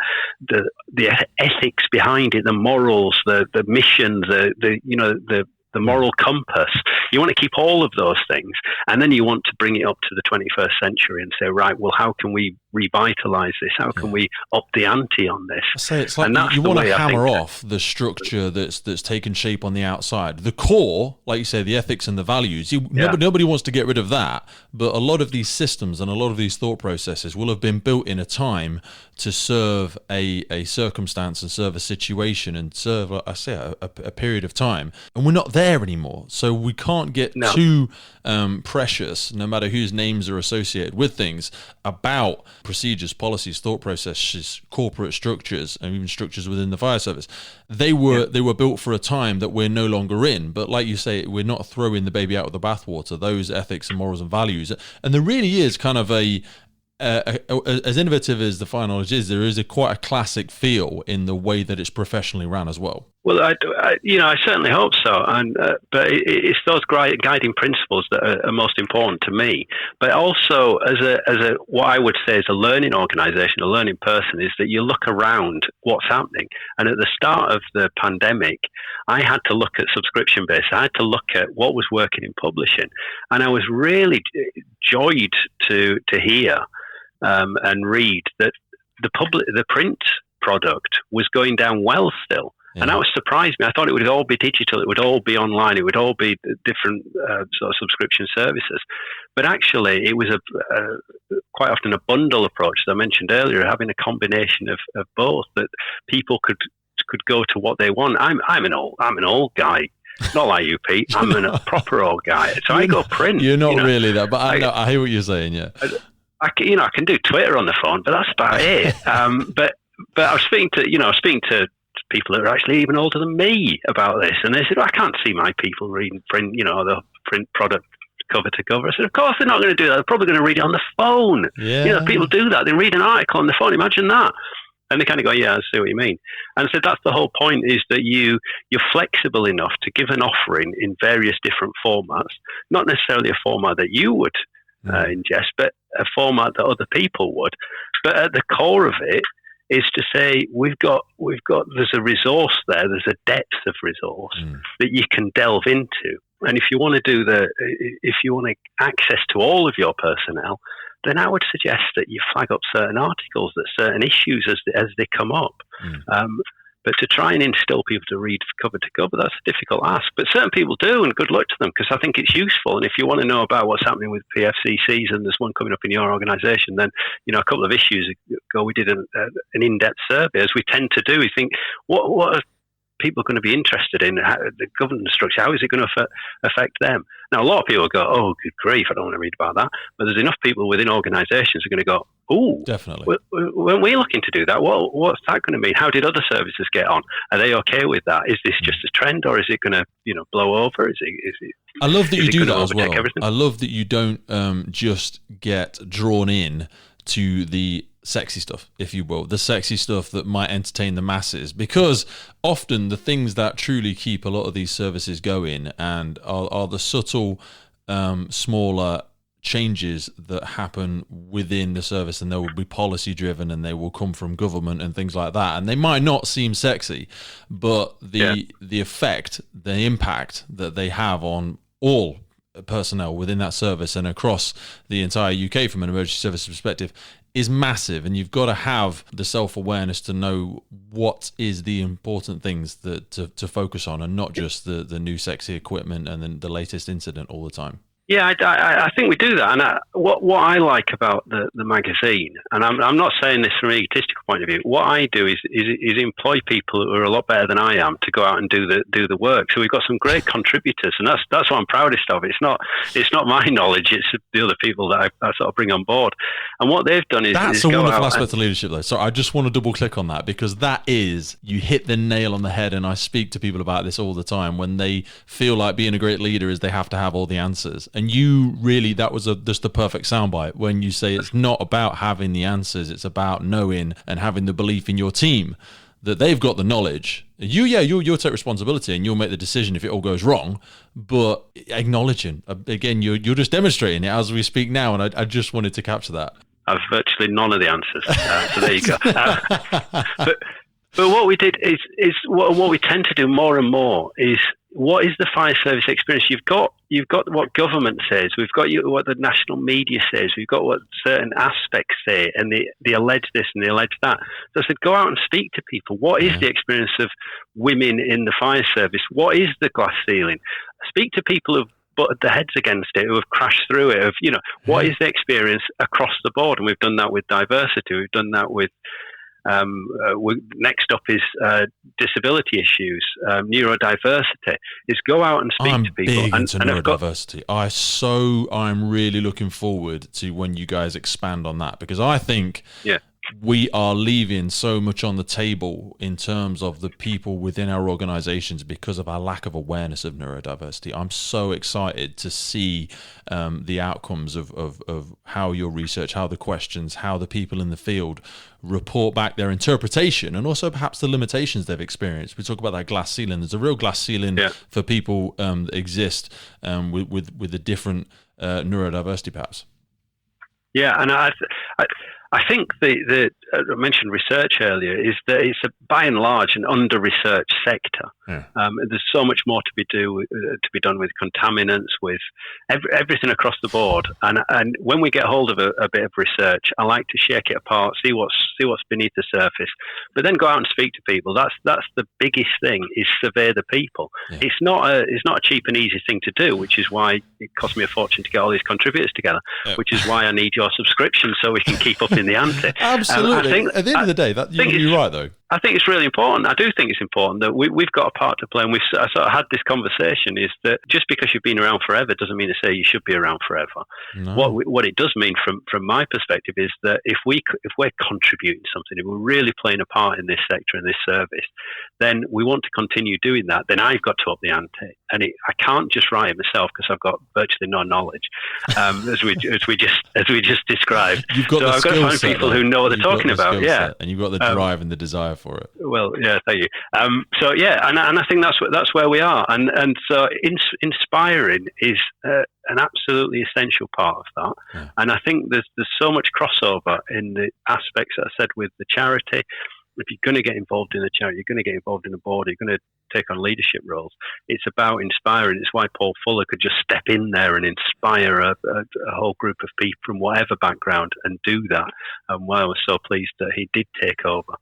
the ethics behind it, the morals, the mission, the moral compass. You want to keep all of those things, and then you want to bring it up to the 21st century and say, right, well, how can we revitalize this? How can we up the ante on this? I say it's like you want to hammer off the structure that's taken shape on the outside. The core, like you say, the ethics and the values, nobody wants to get rid of that, but a lot of these systems and a lot of these thought processes will have been built in a time to serve a circumstance and serve a situation and serve, like I say, a period of time. And we're not there anymore. So we can't get too precious, no matter whose names are associated with things, about procedures, policies, thought processes, corporate structures, and even structures within the fire service. They were built for a time that we're no longer in. But like you say, we're not throwing the baby out with the bathwater, those ethics and morals and values. And there really is kind of as innovative as the fire knowledge is, there is quite a classic feel in the way that it's professionally run as well. Well, I certainly hope so, but it's those guiding principles that are most important to me. But also, as a what I would say is a learning organisation, a learning person, is that you look around what's happening. And at the start of the pandemic, I had to look at subscription base. I had to look at what was working in publishing, and I was really joyed to hear and read that the print product was going down well still. Yeah. And that was surprised me. I thought it would all be digital, it would all be online, it would all be different sort of subscription services. But actually, it was quite often a bundle approach, as I mentioned earlier, having a combination of both, that people could go to what they want. I'm an old guy. Not like you, Pete. I'm a proper old guy. So I go print. You're not really that, but I hear what you're saying, yeah. I can do Twitter on the phone, but that's about it. But I was speaking to people that are actually even older than me about this, and they said, I can't see my people reading print, the print product cover to cover. I said, of course they're not going to do that. They're probably going to read it on the phone. Yeah. People do that. They read an article on the phone. Imagine that. And they kind of go, yeah, I see what you mean. And so that's the whole point, is that you're flexible enough to give an offering in various different formats, not necessarily a format that you would ingest, but a format that other people would. But at the core of it is to say, there's a resource there, there's a depth of resource that you can delve into. And if you want access to all of your personnel, then I would suggest that you flag up certain articles, that certain issues as they come up. But to try and instill people to read cover to cover, that's a difficult ask. But certain people do, and good luck to them, because I think it's useful. And if you want to know about what's happening with PFCCs, and there's one coming up in your organisation, then a couple of issues ago we did an in-depth survey, as we tend to do. We think, what are people going to be interested in? The governance structure, how is it going to affect them? Now, a lot of people go, oh, good grief, I don't want to read about that. But there's enough people within organisations who are going to go, oh, definitely. When we're looking to do that, what's that going to mean? How did other services get on? Are they okay with that? Is this just a trend, or is it going to, blow over? Is it? I love that you do that as well. Everything? I love that you don't just get drawn in to the sexy stuff, if you will, the sexy stuff that might entertain the masses, because often the things that truly keep a lot of these services going and are the subtle, smaller changes that happen within the service, and they will be policy driven, and they will come from government and things like that, and they might not seem sexy, but the effect, the impact that they have on all personnel within that service and across the entire UK from an emergency service perspective is massive, and you've got to have the self-awareness to know what is the important things that to focus on, and not just the new sexy equipment and then the latest incident all the time. Yeah, I think we do that. And what I like about the magazine, and I'm not saying this from an egotistical point of view, what I do is employ people who are a lot better than I am to go out and do the work. So we've got some great contributors, and that's what I'm proudest of. It's not my knowledge, it's the other people that I sort of bring on board. And what they've done is that's a wonderful aspect of leadership, though. So I just want to double click on that, because that is, you hit the nail on the head. And I speak to people about this all the time, when they feel like being a great leader is they have to have all the answers. And you really, that was just the perfect soundbite when you say it's not about having the answers, it's about knowing and having the belief in your team that they've got the knowledge. You'll take responsibility and you'll make the decision if it all goes wrong, but acknowledging, again, you're just demonstrating it as we speak now, and I just wanted to capture that. I've virtually none of the answers, so there you go. But what we did is what we tend to do more and more is, what is the fire service experience? You've got what government says, we've got what the national media says, we've got what certain aspects say, and they allege this and they allege that. So I said, go out and speak to people. What is the experience of women in the fire service? What is the glass ceiling? Speak to people who've butted their heads against it, who have crashed through it, what is the experience across the board? And we've done that with diversity, we've done that with next up is disability issues, neurodiversity. Is go out and speak to people. Big into neurodiversity. I'm really looking forward to when you guys expand on that, because I think we are leaving so much on the table in terms of the people within our organizations because of our lack of awareness of neurodiversity. I'm so excited to see the outcomes of how your research, how the questions, how the people in the field report back their interpretation, and also perhaps the limitations they've experienced. We talk about that glass ceiling. There's a real glass ceiling for people that exist with the different neurodiversity perhaps. Yeah, and I think I mentioned research earlier, is that it's by and large an under-researched sector. There's so much more to be done with contaminants, with everything across the board. And when we get hold of a bit of research, I like to shake it apart, see what's beneath the surface, but then go out and speak to people. That's the biggest thing, is survey the people. It's not a cheap and easy thing to do, which is why it cost me a fortune to get all these contributors together. Which is why I need your subscription so we can keep up in the ante. Absolutely. At the end of the day, you're right, though. I think it's really important. I do think it's important that we've got a part to play, and I sort of had this conversation, is that just because you've been around forever doesn't mean to say you should be around forever. No. What it does mean from my perspective is that if we're contributing something, if we're really playing a part in this sector, in this service, then we want to continue doing that. Then I've got to up the ante, and I can't just write it myself because I've got virtually no knowledge, as we just described. You've got I've got to find people who know what they're talking about. And you've got the drive and the desire for it. Well, yeah, thank you. And I think that's where we are, and so inspiring is an absolutely essential part of that. And I think there's so much crossover in the aspects that I said with the charity. If you're going to get involved in the charity, you're going to get involved in a board, you're going to take on leadership roles. It's about inspiring. It's why Paul Fuller could just step in there and inspire a whole group of people from whatever background and do that. And why I was so pleased that he did take over.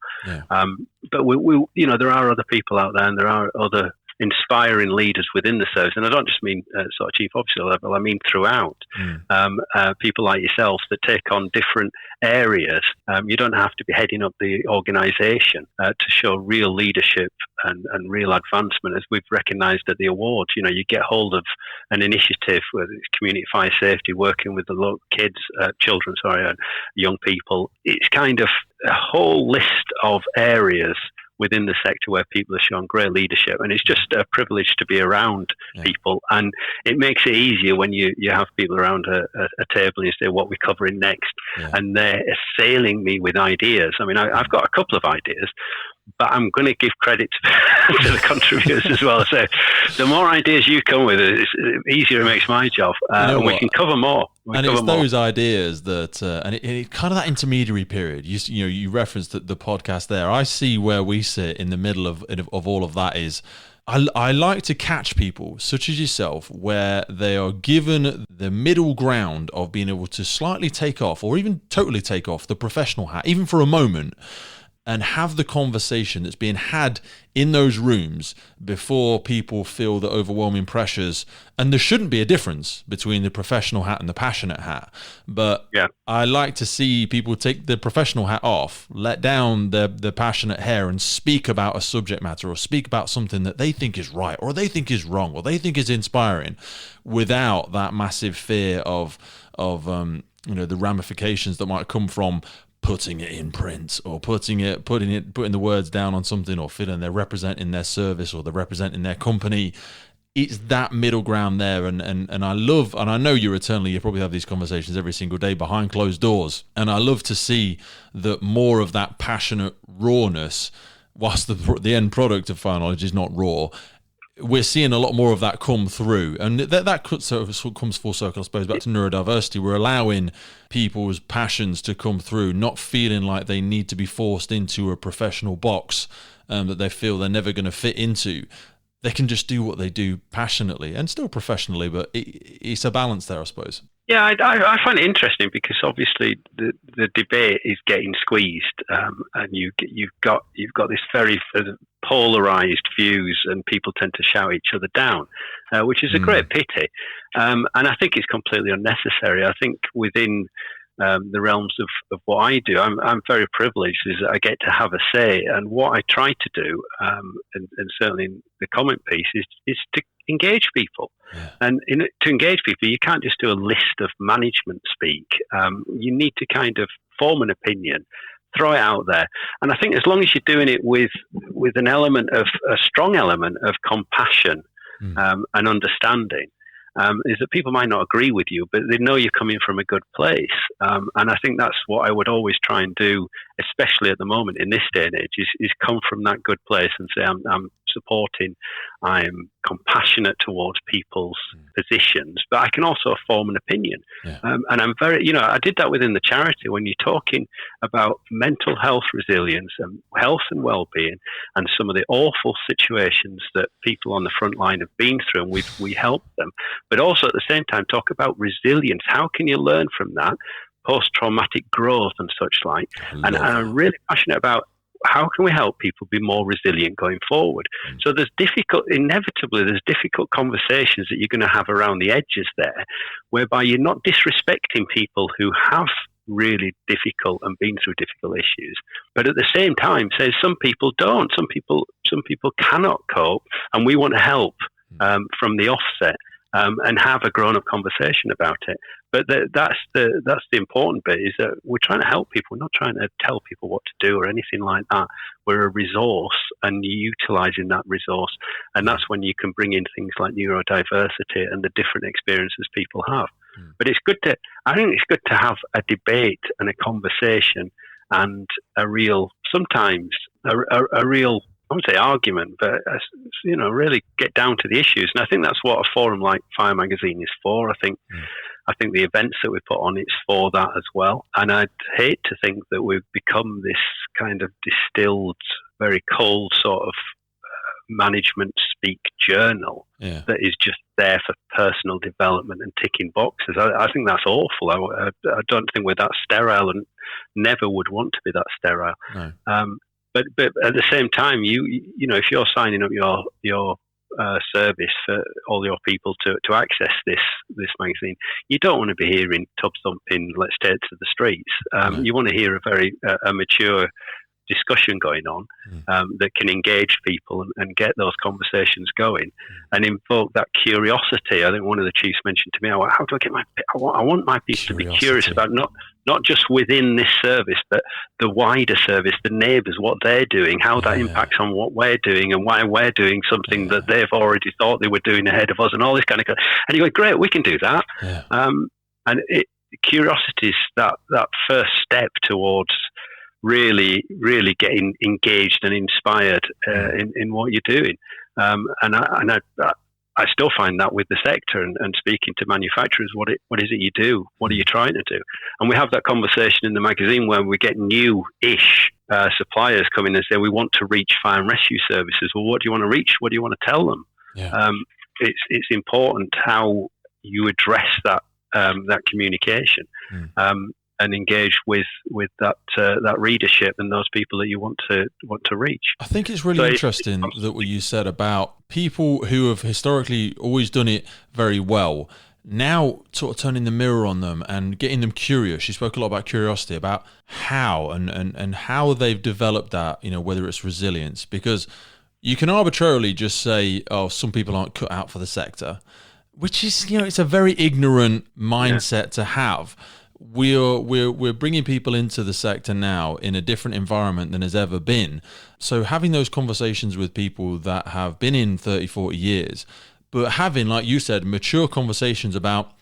But we there are other people out there, and there are other inspiring leaders within the service, and I don't just mean sort of chief officer level, I mean throughout. People like yourself that take on different areas. You don't have to be heading up the organisation to show real leadership and real advancement, as we've recognised at the awards. You get hold of an initiative, whether it's community fire safety, working with the local children, young people. It's kind of a whole list of areas within the sector where people have shown great leadership, and it's just a privilege to be around people, and it makes it easier when you have people around a table and you say, what we're covering next, and they're assailing me with ideas. I mean, I've got a couple of ideas, but I'm going to give credit to the contributors as well. So the more ideas you come with, the easier it makes my job, and we can cover more. Those ideas that, and it kind of that intermediary period. You referenced the podcast there. I see where we sit in the middle of all of that is, I like to catch people such as yourself where they are given the middle ground of being able to slightly take off or even totally take off the professional hat, even for a moment, and have the conversation that's being had in those rooms before people feel the overwhelming pressures. And there shouldn't be a difference between the professional hat and the passionate hat. But I like to see people take the professional hat off, let down the passionate hair, and speak about a subject matter or speak about something that they think is right or they think is wrong or they think is inspiring, without that massive fear of the ramifications that might come from putting it in print or putting the words down on something, or feeling they're representing their service or they're representing their company. It's that middle ground there, and I love, and I know you probably have these conversations every single day behind closed doors, and I love to see that more of that passionate rawness, whilst the end product of Fire Knowledge is not raw, we're seeing a lot more of that come through, and that comes full circle, I suppose, back to neurodiversity. We're allowing people's passions to come through, not feeling like they need to be forced into a professional box that they feel they're never going to fit into. They can just do what they do passionately and still professionally, but it's a balance there, I suppose. Yeah, I find it interesting because obviously the debate is getting squeezed, and you've got this very polarized views, and people tend to shout each other down, which is a great pity, and I think it's completely unnecessary. I think within the realms of what I do, I'm very privileged is that I get to have a say, and what I try to do, and certainly in the comment piece, is to engage people. And to engage people, you can't just do a list of management speak. You need to kind of form an opinion, throw it out there. And I think as long as you're doing it with an element of a strong element of compassion and understanding, is that people might not agree with you, but they know you're coming from a good place. And I think that's what I would always try and do, especially at the moment in this day and age, is come from that good place and say, I'm supporting, I'm compassionate towards people's positions, but I can also form an opinion. And I'm very, I did that within the charity. When you're talking about mental health resilience and health and well-being and some of the awful situations that people on the front line have been through, and we help them, but also at the same time talk about resilience. How can you learn from that? Post-traumatic growth and such like. And I'm really passionate about how can we help people be more resilient going forward? So inevitably there's difficult conversations that you're going to have around the edges there, whereby you're not disrespecting people who have really difficult and been through difficult issues, but at the same time say some people don't, some people cannot cope, and we want to help from the offset. And have a grown-up conversation about it. But that's the important bit, is that we're trying to help people. We're not trying to tell people what to do or anything like that. We're a resource, and utilising that resource. And that's when you can bring in things like neurodiversity and the different experiences people have. But I think it's good to have a debate and a conversation and a real I wouldn't say argument, but really get down to the issues. And I think that's what a forum like Fire Magazine is for. I think the events that we put on, it's for that as well. And I'd hate to think that we've become this kind of distilled, very cold sort of management speak journal that is just there for personal development and ticking boxes. I think that's awful. I don't think we're that sterile, and never would want to be that sterile. No. But at the same time, if you're signing up your service for all your people to access this magazine, you don't want to be hearing tub thumping, let's take it to the streets. You want to hear a very mature discussion going on that can engage people and get those conversations going and invoke that curiosity. I think one of the chiefs mentioned to me, how do I get I want my people to be curious about not just within this service, but the wider service, the neighbours, what they're doing, how that impacts on what we're doing and why we're doing something that they've already thought they were doing ahead of us and all this kind of stuff. And you go, great, we can do that. Curiosity is that first step towards really, really getting engaged and inspired in what you're doing. And I still find that with the sector and speaking to manufacturers, what is it you do? What are you trying to do? And we have that conversation in the magazine where we get new-ish suppliers coming and say, we want to reach fire and rescue services. Well, what do you want to reach? What do you want to tell them? Yeah. It's important how you address that communication. And engage with that readership and those people that you want to reach. I think it's really interesting that what you said about people who have historically always done it very well, now sort of turning the mirror on them and getting them curious. You spoke a lot about curiosity, about how and how they've developed that, whether it's resilience, because you can arbitrarily just say, oh, some people aren't cut out for the sector, which is, it's a very ignorant mindset to have. We're bringing people into the sector now in a different environment than has ever been. So having those conversations with people that have been in 30, 40 years, but having, like you said, mature conversations about,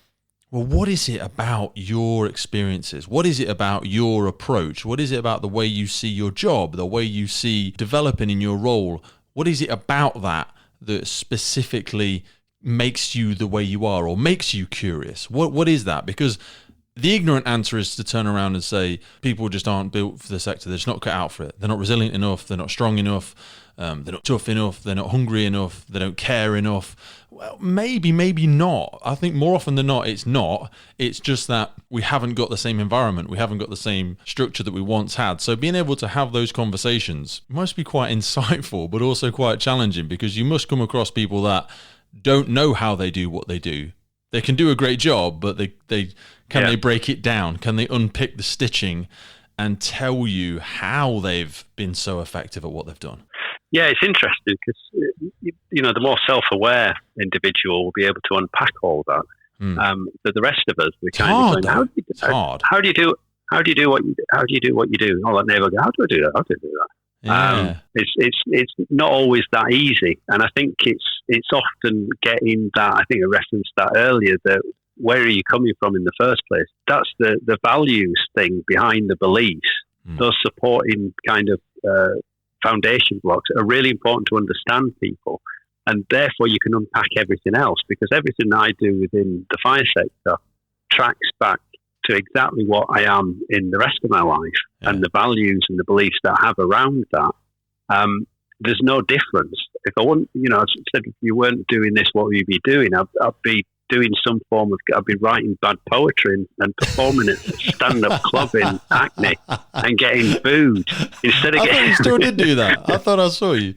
well, what is it about your experiences? What is it about your approach? What is it about the way you see your job, the way you see developing in your role? What is it about that specifically makes you the way you are or makes you curious? What is that? Because the ignorant answer is to turn around and say people just aren't built for the sector. They're just not cut out for it. They're not resilient enough. They're not strong enough. They're not tough enough. They're not hungry enough. They don't care enough. Well, maybe not. I think more often than not, it's not. It's just that we haven't got the same environment. We haven't got the same structure that we once had. So being able to have those conversations must be quite insightful, but also quite challenging, because you must come across people that don't know how they do what they do. They can do a great job, but they break it down? Can they unpick the stitching and tell you how they've been so effective at what they've done? Yeah, it's interesting because, the more self-aware individual will be able to unpack all that. But the rest of us, we kind of going, how do you do what you do? Oh, that neighbor, how do I do that? How do I do that? Yeah. It's not always that easy, and I think it's often getting that. I think I referenced that earlier, that where are you coming from in the first place? That's the values thing behind the beliefs. Those supporting kind of foundation blocks are really important to understand people, and therefore you can unpack everything else, because everything that I do within the fire sector tracks back to exactly what I am in the rest of my life, and the values and the beliefs that I have around that. There's no difference. If I want, I said, if you weren't doing this, what would you be doing? I'd be doing some form of, I'd be writing bad poetry and performing at stand-up club in Hackney and getting booed instead of I thought you still did do that. I thought I saw you.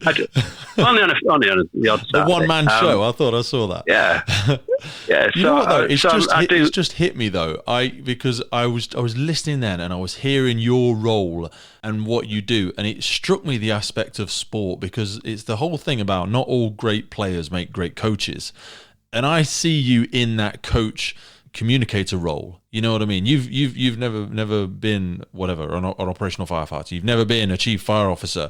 Only on the odd Saturday. The one-man show. I thought I saw that. Yeah. Yeah. You know what, though? It's just hit me though. Because I was listening then and I was hearing your role and what you do, and it struck me the aspect of sport, because it's the whole thing about not all great players make great coaches. And I see you in that coach communicator role. You know what I mean? You've never been whatever an operational firefighter. You've never been a chief fire officer.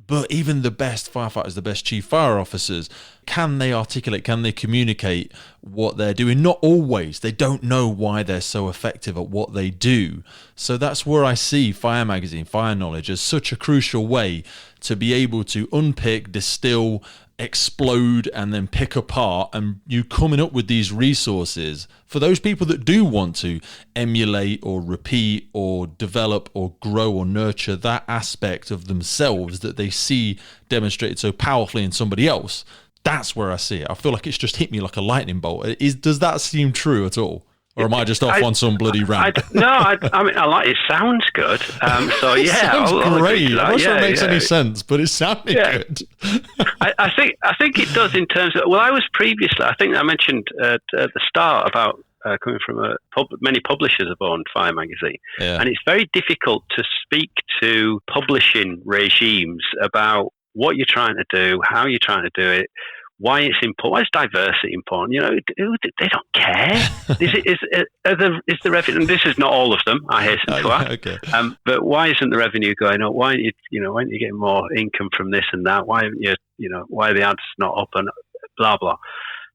But even the best firefighters, the best chief fire officers, can they articulate, can they communicate what they're doing? Not always. They don't know why they're so effective at what they do. So that's where I see Fire Magazine, Fire Knowledge as such a crucial way to be able to unpick, distill, explode, and then pick apart, and you coming up with these resources for those people that do want to emulate or repeat or develop or grow or nurture that aspect of themselves that they see demonstrated so powerfully in somebody else. That's where I see it. I feel like it's just hit me like a lightning bolt. Does that seem true at all? Or am I just off on some bloody rant? I mean, I like it. Sounds good. So it yeah, sounds great. I'm not sure it makes any sense, but it sounded good. I think it does in terms of. Well, I was previously. I think I mentioned at the start about coming from many publishers have owned Fire Magazine, and it's very difficult to speak to publishing regimes about what you're trying to do, how you're trying to do it. Why it's important? Why is diversity important? They don't care. Is the revenue? And this is not all of them. I hasten to add. Okay. But why isn't the revenue going up? Why aren't you getting more income from this and that? Why aren't why are the ads not up and blah blah?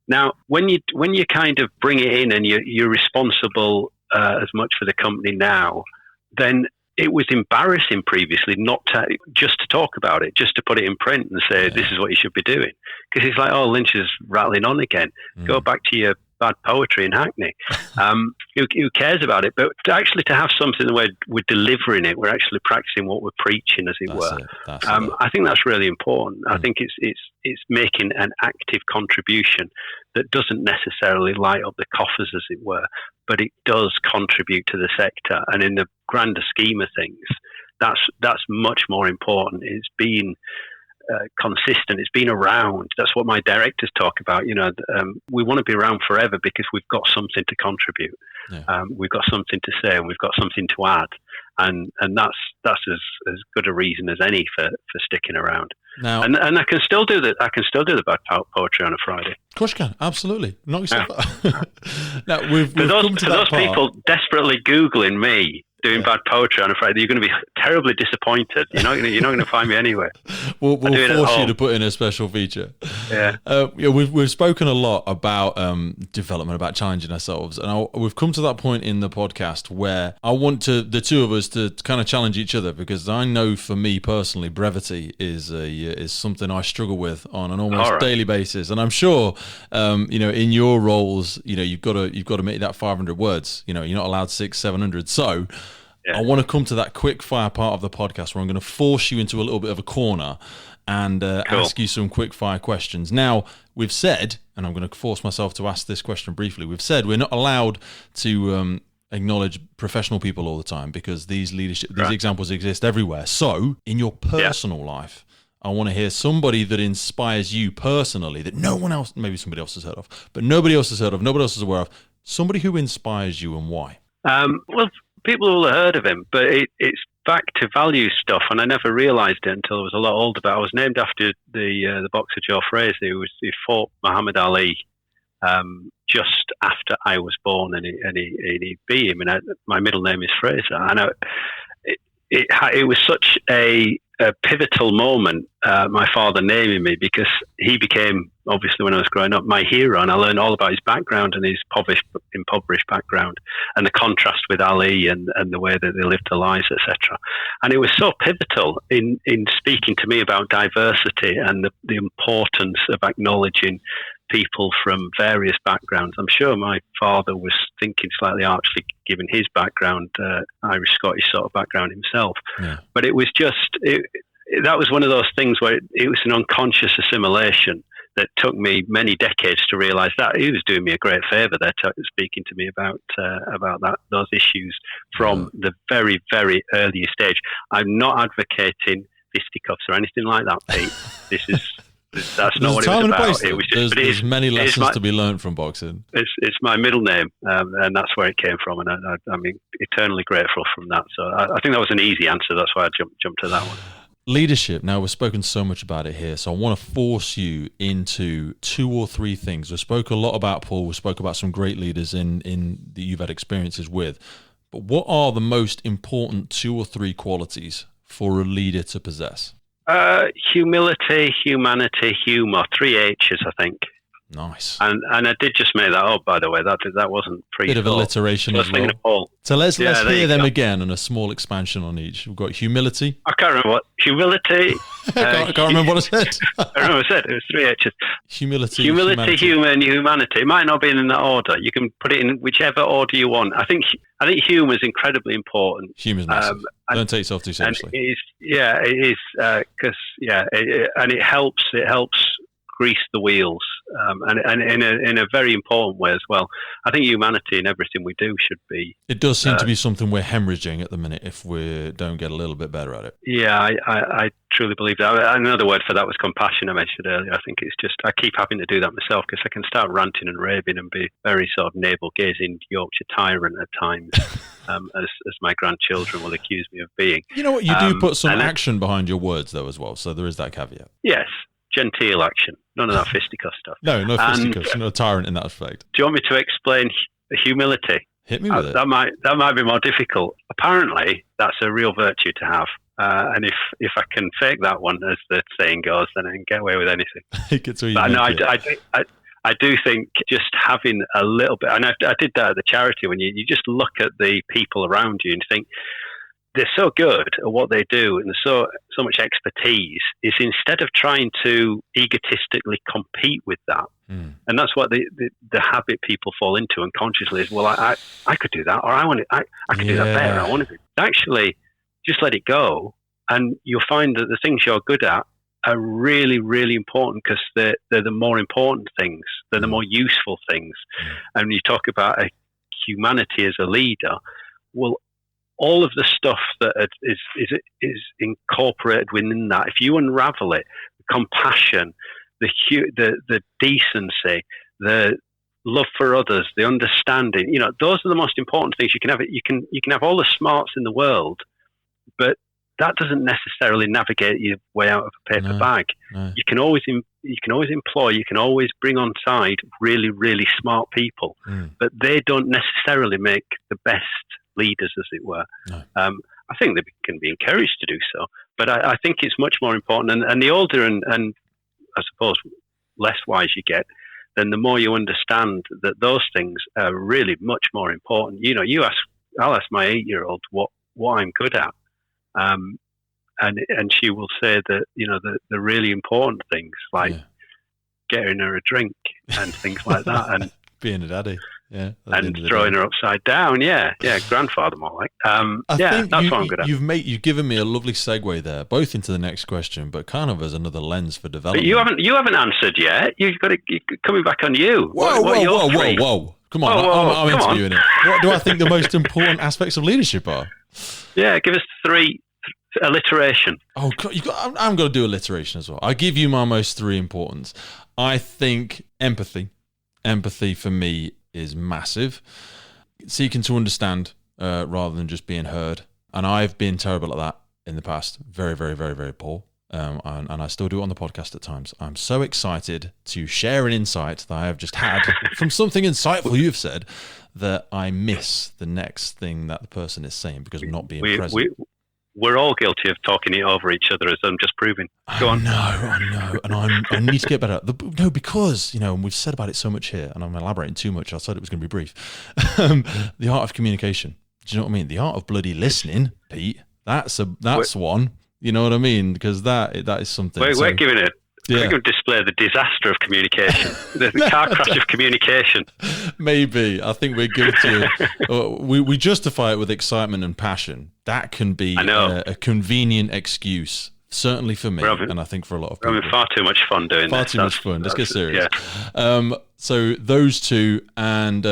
Now, when you kind of bring it in and you're responsible as much for the company now, then it was embarrassing previously not to just to talk about it, just to put it in print and say, this is what you should be doing. Because it's like, oh, Lynch is rattling on again. Go back to your bad poetry in Hackney. Who cares about it? But to have something where we're delivering it, we're actually practicing what we're preaching, as it were. I think that's really important. I think it's making an active contribution that doesn't necessarily light up the coffers, as it were, but it does contribute to the sector. And in the grander scheme of things, that's much more important. It's being consistent. It's been around. That's what my directors talk about. We want to be around forever because we've got something to contribute. We've got something to say, and we've got something to add. And that's as good a reason as any for sticking around. Now, and I can still do that. I can still do the bad poetry on a Friday. Of course you can. Absolutely. Knock yourself out. Now, we've come to that part. People desperately Googling me doing bad poetry on a Friday, you're going to be terribly disappointed. You're not going to find me anywhere. We'll force you to put in a special feature. We've spoken a lot about development, about challenging ourselves, and we've come to that point in the podcast where I want the two of us to kind of challenge each other, because I know for me personally, brevity is something I struggle with on an almost daily basis, and I'm sure in your roles, you've got to make that 500 words. You're not allowed 600-700. So I want to come to that quick fire part of the podcast where I'm going to force you into a little bit of a corner and ask you some quick fire questions. Now, we've said, and I'm going to force myself to ask this question briefly, we've said we're not allowed to acknowledge professional people all the time because these examples exist everywhere. So, in your personal life, I want to hear somebody that inspires you personally that no one else, maybe somebody else has heard of, but nobody else has heard of, nobody else is aware of. Somebody who inspires you and why. Well, people will have heard of him, but it's back to value stuff, and I never realised it until I was a lot older. But I was named after the boxer Joe Frazier, who fought Muhammad Ali just after I was born, and he beat him. And my middle name is Fraser. And it was such a pivotal moment, my father naming me, because he became, obviously when I was growing up, my hero, and I learned all about his background and his impoverished background and the contrast with Ali and the way that they lived their lives, etc. And it was so pivotal in speaking to me about diversity and the importance of acknowledging people from various backgrounds. I'm sure my father was thinking slightly archly, given his background, Irish-Scottish sort of background himself. Yeah. But it was just, that was one of those things where it was an unconscious assimilation that took me many decades to realise that. He was doing me a great favour there, speaking to me about those issues from the very, very earliest stage. I'm not advocating fisticuffs or anything like that, Pete. That's not what it was about. It was just, there's many lessons to be learned from boxing. It's my middle name, and that's where it came from, and I'm eternally grateful from that. So I think that was an easy answer. That's why I jumped to that one. Leadership. Now, we've spoken so much about it here, so I want to force you into 2 or 3 things. We spoke a lot about Paul. We spoke about some great leaders in that you've had experiences with. But what are the most important 2 or 3 qualities for a leader to possess? Humility, humanity, humour. 3 H's, I think. Nice. And I did just make that up, by the way. That wasn't pre. Bit of alliteration as well. So let's hear them again and a small expansion on each. We've got humility. I can't remember what humility. I can't remember what I said. I remember what I said. It was 3 H's. Humility, humour, and humanity. It might not be in that order. You can put it in whichever order you want. I think humour is incredibly important. Humour's massive. Don't take yourself too seriously. It is because and it helps grease the wheels, and in a very important way as well. I think humanity in everything we do should be. It does seem to be something we're hemorrhaging at the minute if we don't get a little bit better at it. Yeah, I truly believe that. Another word for that was compassion. I mentioned earlier. I think it's just I keep having to do that myself because I can start ranting and raving and be very sort of navel-gazing Yorkshire tyrant at times, as my grandchildren will accuse me of being. You know what? You do put some action behind your words though as well. So there is that caveat. Yes. Genteel action. None of that fisticuff stuff. No fisticuffs. No tyrant in that aspect. Do you want me to explain humility? Hit me with it. That might be more difficult. Apparently, that's a real virtue to have. And if I can fake that one, as the saying goes, then I can get away with anything. I do think just having a little bit, and I did that at the charity, when you just look at the people around you and think, they're so good at what they do, and there's so much expertise, is instead of trying to egotistically compete with that, and that's what the habit people fall into unconsciously is, well, I could do that, or I could do that better. I want to actually just let it go, and you'll find that the things you're good at are really, really important, because they're the more important things. They're the more useful things. And you talk about a humanity as a leader. Well, all of the stuff that is incorporated within that, if you unravel it, the compassion, the decency, the love for others, the understanding, those are the most important things you can have. You can have all the smarts in the world, but that doesn't necessarily navigate your way out of a paper bag. No. You can always employ, you can always bring on side really, really smart people, but they don't necessarily make the best leaders, as it were. No. I think they can be encouraged to do so, but I think it's much more important. And the older and I suppose less wise you get, then the more you understand that those things are really much more important. I'll ask my 8-year-old what I'm good at. And she will say that, the really important things, like getting her a drink and things like that, and being a daddy, and throwing her upside down, grandfather more like. That's what I'm good at. You've given me a lovely segue there, both into the next question, but kind of as another lens for development. But you haven't answered yet. You're coming back on you. Whoa! Come on, I'm interviewing it. What do I think the most important aspects of leadership are? Yeah, give us 3. Alliteration. Oh, I'm going to do alliteration as well. I give you my most 3 importance. I think empathy. Empathy for me is massive. Seeking to understand rather than just being heard. And I've been terrible at that in the past. Very, very, very, very poor. And I still do it on the podcast at times. I'm so excited to share an insight that I have just had from something insightful you've said, that I miss the next thing that the person is saying because of not being present. We're all guilty of talking it over each other, as I'm just proving. Go on. I know. And I need to get better. No, because, we've said about it so much here, and I'm elaborating too much. I said it was going to be brief. The art of communication. Do you know what I mean? The art of bloody listening, Pete. That's one. You know what I mean? Because that is something. We're giving it. We're going to display the disaster of communication, the car crash of communication. Maybe. I think we're guilty. We justify it with excitement and passion. That can be a convenient excuse, certainly for me, and I think for a lot of people. We're having far too much fun doing Far too much fun. Let's get serious. Yeah. So those 2, and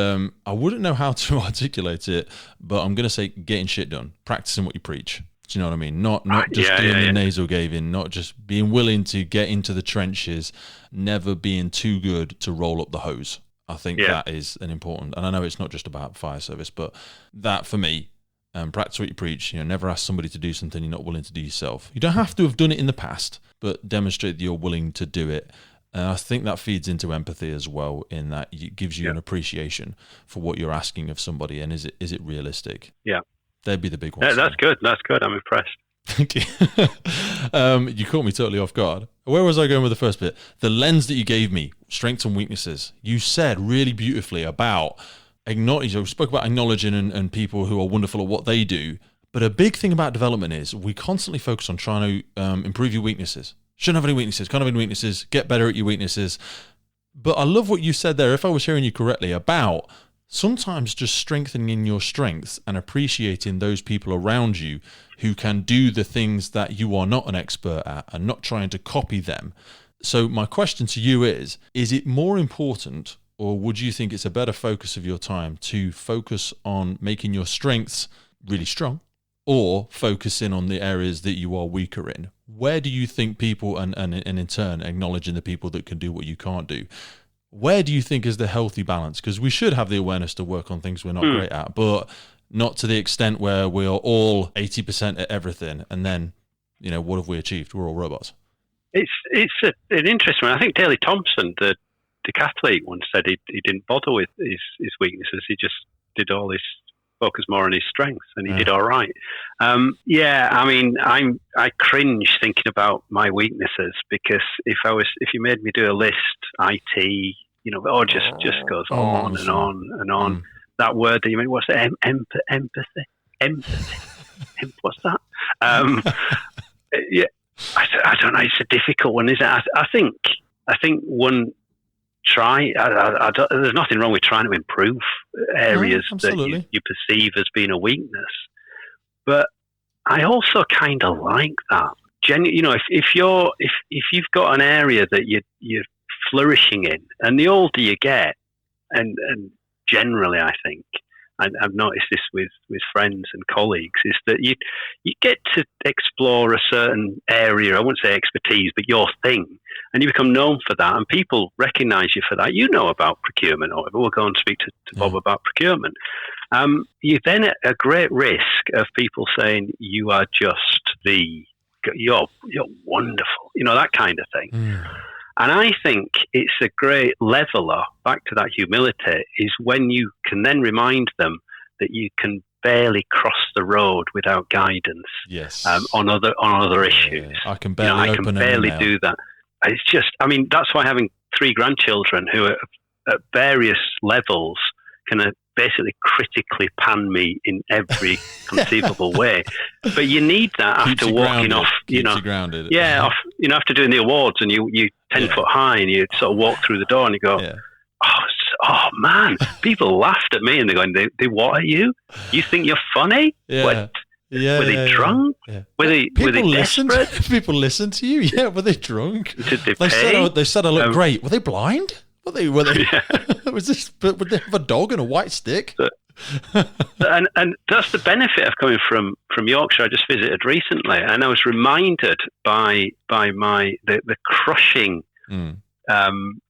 I wouldn't know how to articulate it, but I'm going to say getting shit done, practicing what you preach. Do you know what I mean? Not just doing the nasal gaving, not just being willing to get into the trenches, never being too good to roll up the hose. I think that is an important, and I know it's not just about fire service, but that for me, practice what you preach. Never ask somebody to do something you're not willing to do yourself. You don't have to have done it in the past, but demonstrate that you're willing to do it. And I think that feeds into empathy as well, in that it gives you an appreciation for what you're asking of somebody, and is it realistic? Yeah. They'd be the big ones. Yeah, that's good. That's good. I'm impressed. Thank you. You caught me totally off guard. Where was I going with the first bit? The lens that you gave me, strengths and weaknesses. You said really beautifully about we spoke about acknowledging and people who are wonderful at what they do. But a big thing about development is we constantly focus on trying to improve your weaknesses. Shouldn't have any weaknesses, can't have any weaknesses, get better at your weaknesses. But I love what you said there, if I was hearing you correctly, about sometimes just strengthening your strengths and appreciating those people around you who can do the things that you are not an expert at, and not trying to copy them. So my question to you is it more important, or would you think it's a better focus of your time to focus on making your strengths really strong, or focusing on the areas that you are weaker in? Where do you think people, and in turn acknowledging the people that can do what you can't do, where do you think is the healthy balance? Because we should have the awareness to work on things we're not great at, but not to the extent where we're all 80% at everything, and then, what have we achieved? We're all robots. It's an interesting one. I think Daley Thompson, the decathlete, once said he didn't bother with his weaknesses. He just did all his focus more on his strengths, and he did all right. I cringe thinking about my weaknesses, because if you made me do a list, IT, just goes on and on and on. That word that you mean, what's it? Empathy. What's that? Yeah, I don't know. It's a difficult one, isn't it? I think one try. There's nothing wrong with trying to improve areas that you perceive as being a weakness, but I also kind of like that. If you've got an area that you're flourishing in, and the older you get, and generally, I think, I've noticed this with friends and colleagues, is that you get to explore a certain area. I wouldn't say expertise, but your thing, and you become known for that, and people recognise you for that. You know about procurement, or we'll go and speak to Bob about procurement. You're then at a great risk of people saying you are you're wonderful, that kind of thing. And I think it's a great leveler, back to that humility, is when you can then remind them that you can barely cross the road without guidance. Yes. On other issues. I can barely do that. It's just, that's why having 3 grandchildren who are at various levels can basically critically pan me in every conceivable way. But you need that after walking off, you grounded. Yeah, after doing the awards, and you 10 foot high, and you sort of walk through the door and you go, oh man, people laughed at me, and they're going, they what are you? You think you're funny? Yeah. What? Were they drunk? Yeah. Were they desperate? People listen to you. Yeah, were they drunk? Did they pay? They said I look great. Were they blind? Were they? Yeah. Would they have a dog and a white stick? And that's the benefit of coming from Yorkshire. I just visited recently, and I was reminded by the crushing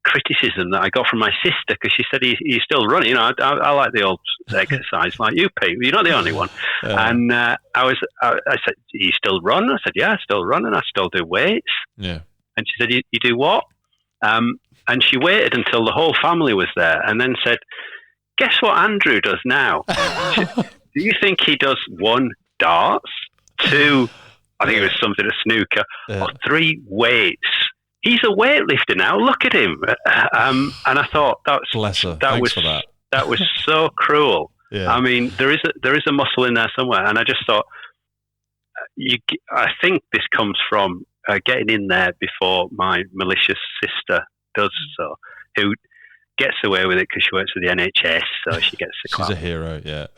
criticism that I got from my sister, because she said, he's still running. I like the old exercise like you, Pete. You're not the only one. And I said, you still run? I said, yeah, I still run, and I still do weights. Yeah. And she said, you do what? And she waited until the whole family was there, and then said, guess what Andrew does now? Do you think he does 1, darts, 2, I think it was something, a snooker, or 3, weights? He's a weightlifter now. Look at him. And I thought that was so cruel. Yeah. There is a muscle in there somewhere, and I just thought, I think this comes from getting in there before my malicious sister does so, who gets away with it because she works for the NHS, so she gets the clap. She's a hero, yeah.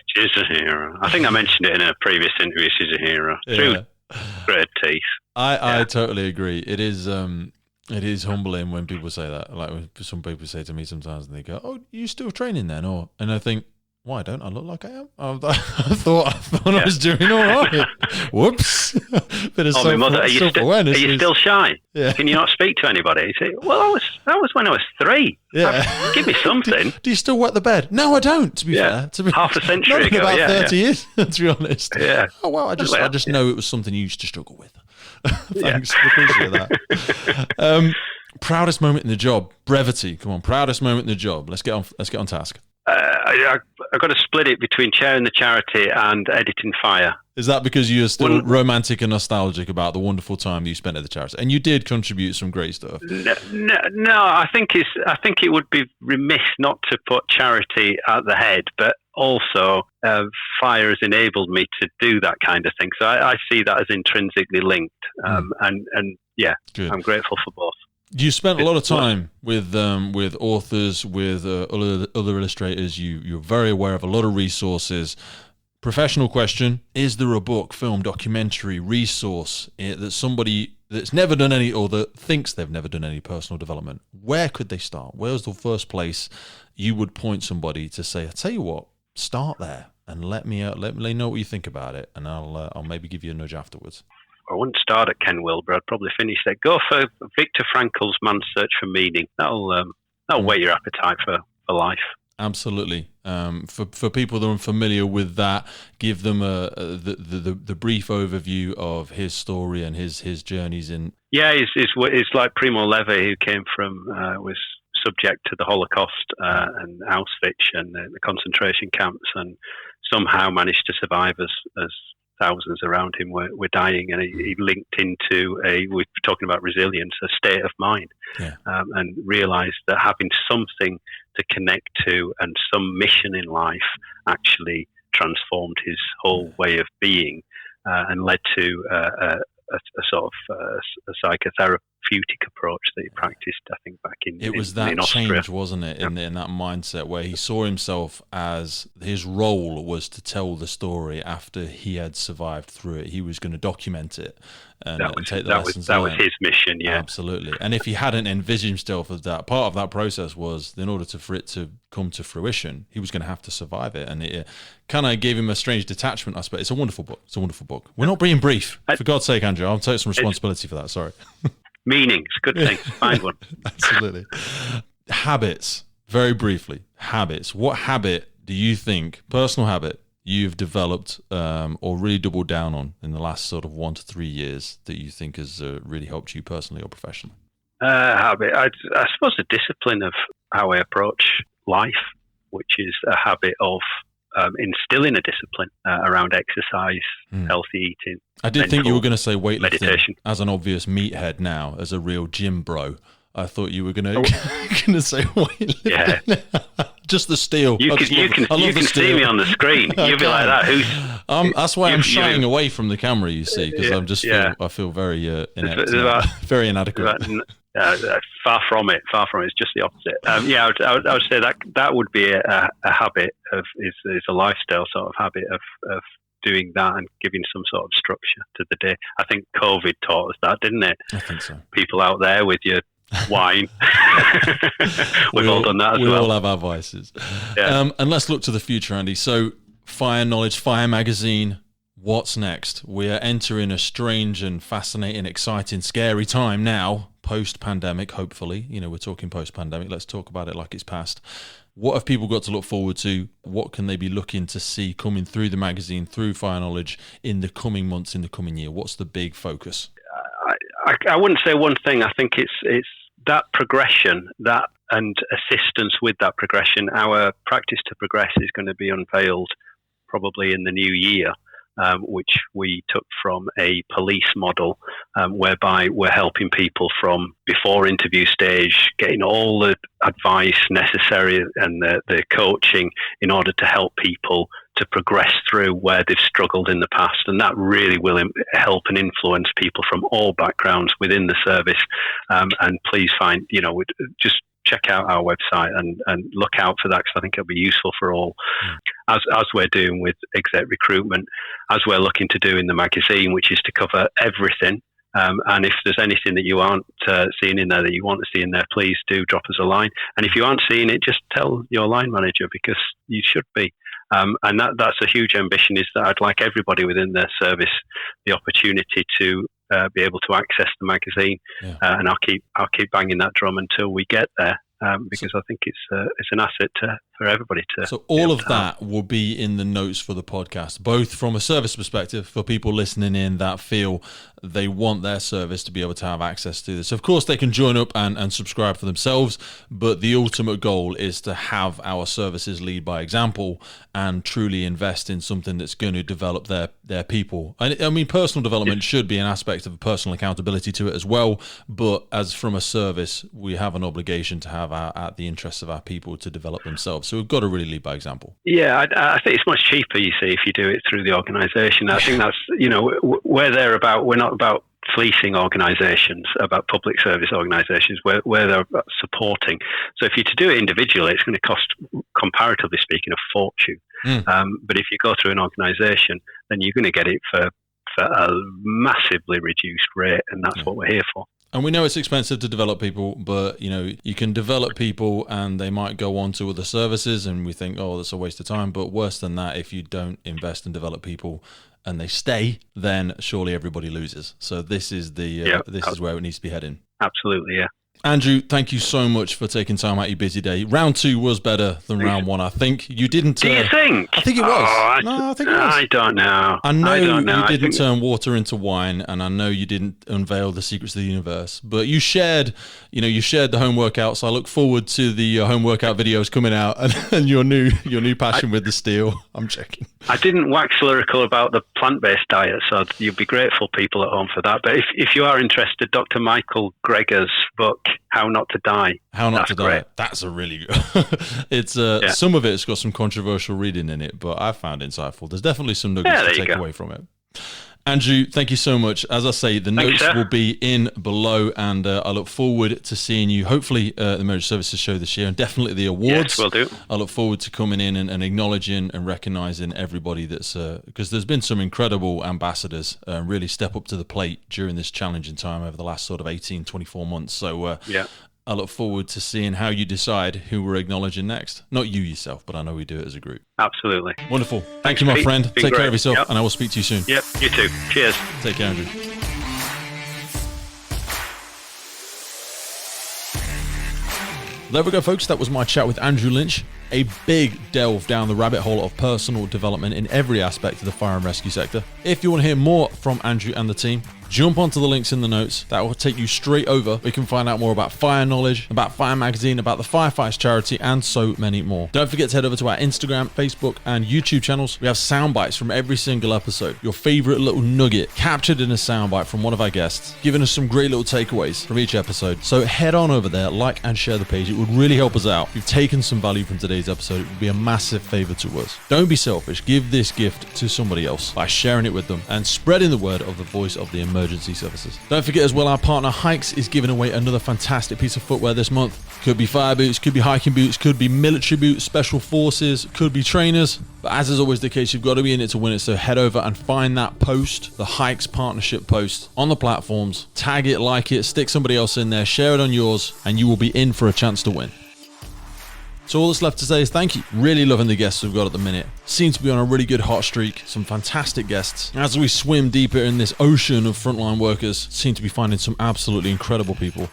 She's a hero. I think I mentioned it in a previous interview. She's a hero. Through great teeth. I totally agree. It is humbling when people say that. Like when some people say to me sometimes, and they go, "Oh, you still training then?" And I think, why don't I look like I am? I thought I was doing all right. Whoops. Bit of self-awareness. Are you still shy? Yeah. Can you not speak to anybody? You say, well, that was when I was 3. Yeah. Give me something. Do you still wet the bed? No, I don't, to be fair. Half a century ago. About 30 years, to be honest. Yeah. Oh, well, I just know it was something you used to struggle with. Thanks. I appreciate that. Proudest moment in the job. Brevity. Come on. Proudest moment in the job. Let's get on task. I've got to split it between chairing the charity and editing Fire. Is that because you're still romantic and nostalgic about the wonderful time that you spent at the charity? And you did contribute some great stuff. No, I think it would be remiss not to put charity at the head, but also Fire has enabled me to do that kind of thing. So I see that as intrinsically linked. And yeah, good. I'm grateful for both. You spent a lot of time with authors, with other illustrators. You're very aware of a lot of resources. Professional question: is there a book, film, documentary, resource that somebody that's never done any, or that thinks they've never done any personal development? Where could they start? Where's the first place you would point somebody to say, "I tell you what, start there and let me know what you think about it, and I'll maybe give you a nudge afterwards." I wouldn't start at Ken Wilber. I'd probably finish there. Go for Viktor Frankl's Man's Search for Meaning. That'll whet your appetite for life. Absolutely. For people that are unfamiliar with that, give them the brief overview of his story and his journeys in. Yeah, it's like Primo Levi, who came from was subject to the Holocaust and Auschwitz and the concentration camps, and somehow managed to survive as thousands around him were dying, and he linked into we're talking about resilience, a state of mind, and realised that having something to connect to and some mission in life actually transformed his whole way of being and led to a sort of a psychotherapeutic approach that he practiced, I think, back in It was in that Austria. change, wasn't it, in that mindset where he saw himself as his role was to tell the story after he had survived through it. He was going to document it and take the lessons That learned. was his mission, yeah. Absolutely. And if he hadn't envisioned himself as that, part of that process was in order for it to come to fruition, he was going to have to survive it. And it kind of gave him a strange detachment aspect. It's a wonderful book. It's a wonderful book. We're not being brief. For God's sake, Andrew, I'll take some responsibility for that. Sorry. Meanings, good things. Find one. Absolutely. Habits, very briefly. Habits. What habit do you think, personal habit, you've developed or really doubled down on in the last sort of 1 to 3 years that you think has really helped you personally or professionally? Habit. I suppose the discipline of how I approach life, which is a habit of instilling a discipline around exercise, healthy eating. I did think you were going to say weightlifting meditation. as an obvious meathead now, as a real gym bro. I thought you were going to say weightlifting. Yeah. Just the steel. You can see me on the screen. You'll be like that. That's why I'm shying away from the camera, you see, because I feel very inept, very inadequate. Far from it. It's just the opposite. I would say that would be a habit of is a lifestyle sort of habit of doing that and giving some sort of structure to the day. I think COVID taught us that, didn't it? I think so. People out there with your wine. We've all done that as well. We all have our vices. Yeah. And let's look to the future, Andy. So Fire Knowledge, Fire Magazine, what's next? We are entering a strange and fascinating, exciting, scary time now, post-pandemic, hopefully. We're talking post-pandemic. Let's talk about it like it's past. What have people got to look forward to? What can they be looking to see coming through the magazine, through Fire Knowledge in the coming months, in the coming year? What's the big focus? I wouldn't say one thing. I think it's that progression, that and assistance with that progression. Our practice to progress is going to be unveiled probably in the new year, which we took from a police model, whereby we're helping people from before interview stage, getting all the advice necessary and the coaching in order to help people to progress through where they've struggled in the past. And that really will help and influence people from all backgrounds within the service. And please just check out our website and look out for that, because I think it'll be useful for all. As we're doing with exec recruitment, as we're looking to do in the magazine, which is to cover everything. And if there's anything that you aren't seeing in there that you want to see in there, please do drop us a line. And if you aren't seeing it, just tell your line manager, because you should be. And that's a huge ambition, is that I'd like everybody within their service the opportunity to be able to access the magazine. Yeah. And I'll keep banging that drum until we get there. Because I think it's an asset for everybody to. So all of that will be in the notes for the podcast, both from a service perspective for people listening in that feel they want their service to be able to have access to this. Of course, they can join up and subscribe for themselves, but the ultimate goal is to have our services lead by example and truly invest in something that's going to develop their people. I mean, personal development should be an aspect of personal accountability to it as well, but as from a service, we have an obligation to have at the interests of our people to develop themselves. So we've got to really lead by example. Yeah, I think it's much cheaper, you see, if you do it through the organisation. I think that's, we're not about fleecing organisations, about public service organisations, where they're about supporting. So if you're to do it individually, it's going to cost, comparatively speaking, a fortune. But if you go through an organisation, then you're going to get it for a massively reduced rate, and that's what we're here for. And we know it's expensive to develop people, but you can develop people and they might go on to other services, and we think, oh, that's a waste of time. But worse than that, if you don't invest and develop people and they stay, then surely everybody loses. So this is is where it needs to be heading. Absolutely, yeah. Andrew, thank you so much for taking time out of your busy day. Round 2 was better than round 1, I think. You didn't... Do you think? I think it was. I think it was. I don't know. I know you didn't turn water into wine, and I know you didn't unveil the secrets of the universe, but you shared the home workout, so I look forward to the home workout videos coming out and your new passion with the steel. I'm checking. I didn't wax lyrical about the plant-based diet, so you'd be grateful, people at home, for that. But if you are interested, Dr. Michael Greger's book, How Not to Die. How Not to Die. Great. That's a really good. It's some of it's got some controversial reading in it, but I found it insightful. There's definitely some nuggets to take away from it. Andrew, thank you so much. As I say, the notes will be in below, and I look forward to seeing you, hopefully, the Marriage Services show this year, and definitely the awards. Yes, we'll do. I look forward to coming in and acknowledging and recognising everybody that's, because there's been some incredible ambassadors really step up to the plate during this challenging time over the last sort of 18, 24 months. So I look forward to seeing how you decide who we're acknowledging next. Not you yourself, but I know we do it as a group. Absolutely. Wonderful. Thank you, my friend. Take great. care of yourself, and I will speak to you soon. Yep, you too. Cheers. Take care, Andrew. There we go, folks. That was my chat with Andrew Lynch. A big delve down the rabbit hole of personal development in every aspect of the fire and rescue sector. If you want to hear more from Andrew and the team, jump onto the links in the notes. That will take you straight over. We can find out more about Fire Knowledge, about Fire Magazine, about the Firefighters charity, and so many more. Don't forget to head over to our Instagram, Facebook, and YouTube channels. We have sound bites from every single episode. Your favorite little nugget captured in a soundbite from one of our guests, giving us some great little takeaways from each episode. So head on over there, like and share the page. It would really help us out. If you've taken some value from today's episode, it would be a massive favor to us. Don't be selfish. Give this gift to somebody else by sharing it with them and spreading the word of the voice of the emergency services. Don't forget as well, our partner Hikes is giving away another fantastic piece of footwear this month. Could be fire boots, could be hiking boots, could be military boots, special forces, could be trainers. But as is always the case, you've got to be in it to win it. So head over and find that post, the Hikes partnership post on the platforms. Tag it, like it, stick somebody else in there, share it on yours, and you will be in for a chance to win. So all that's left to say is thank you. Really loving the guests we've got at the minute. Seem to be on a really good hot streak. Some fantastic guests. As we swim deeper in this ocean of frontline workers, seem to be finding some absolutely incredible people.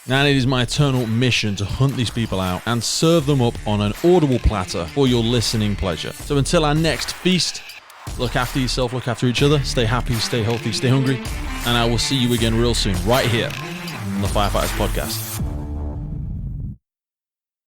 And it is my eternal mission to hunt these people out and serve them up on an audible platter for your listening pleasure. So until our next feast, look after yourself, look after each other, stay happy, stay healthy, stay hungry, and I will see you again real soon, right here on the Firefighters Podcast.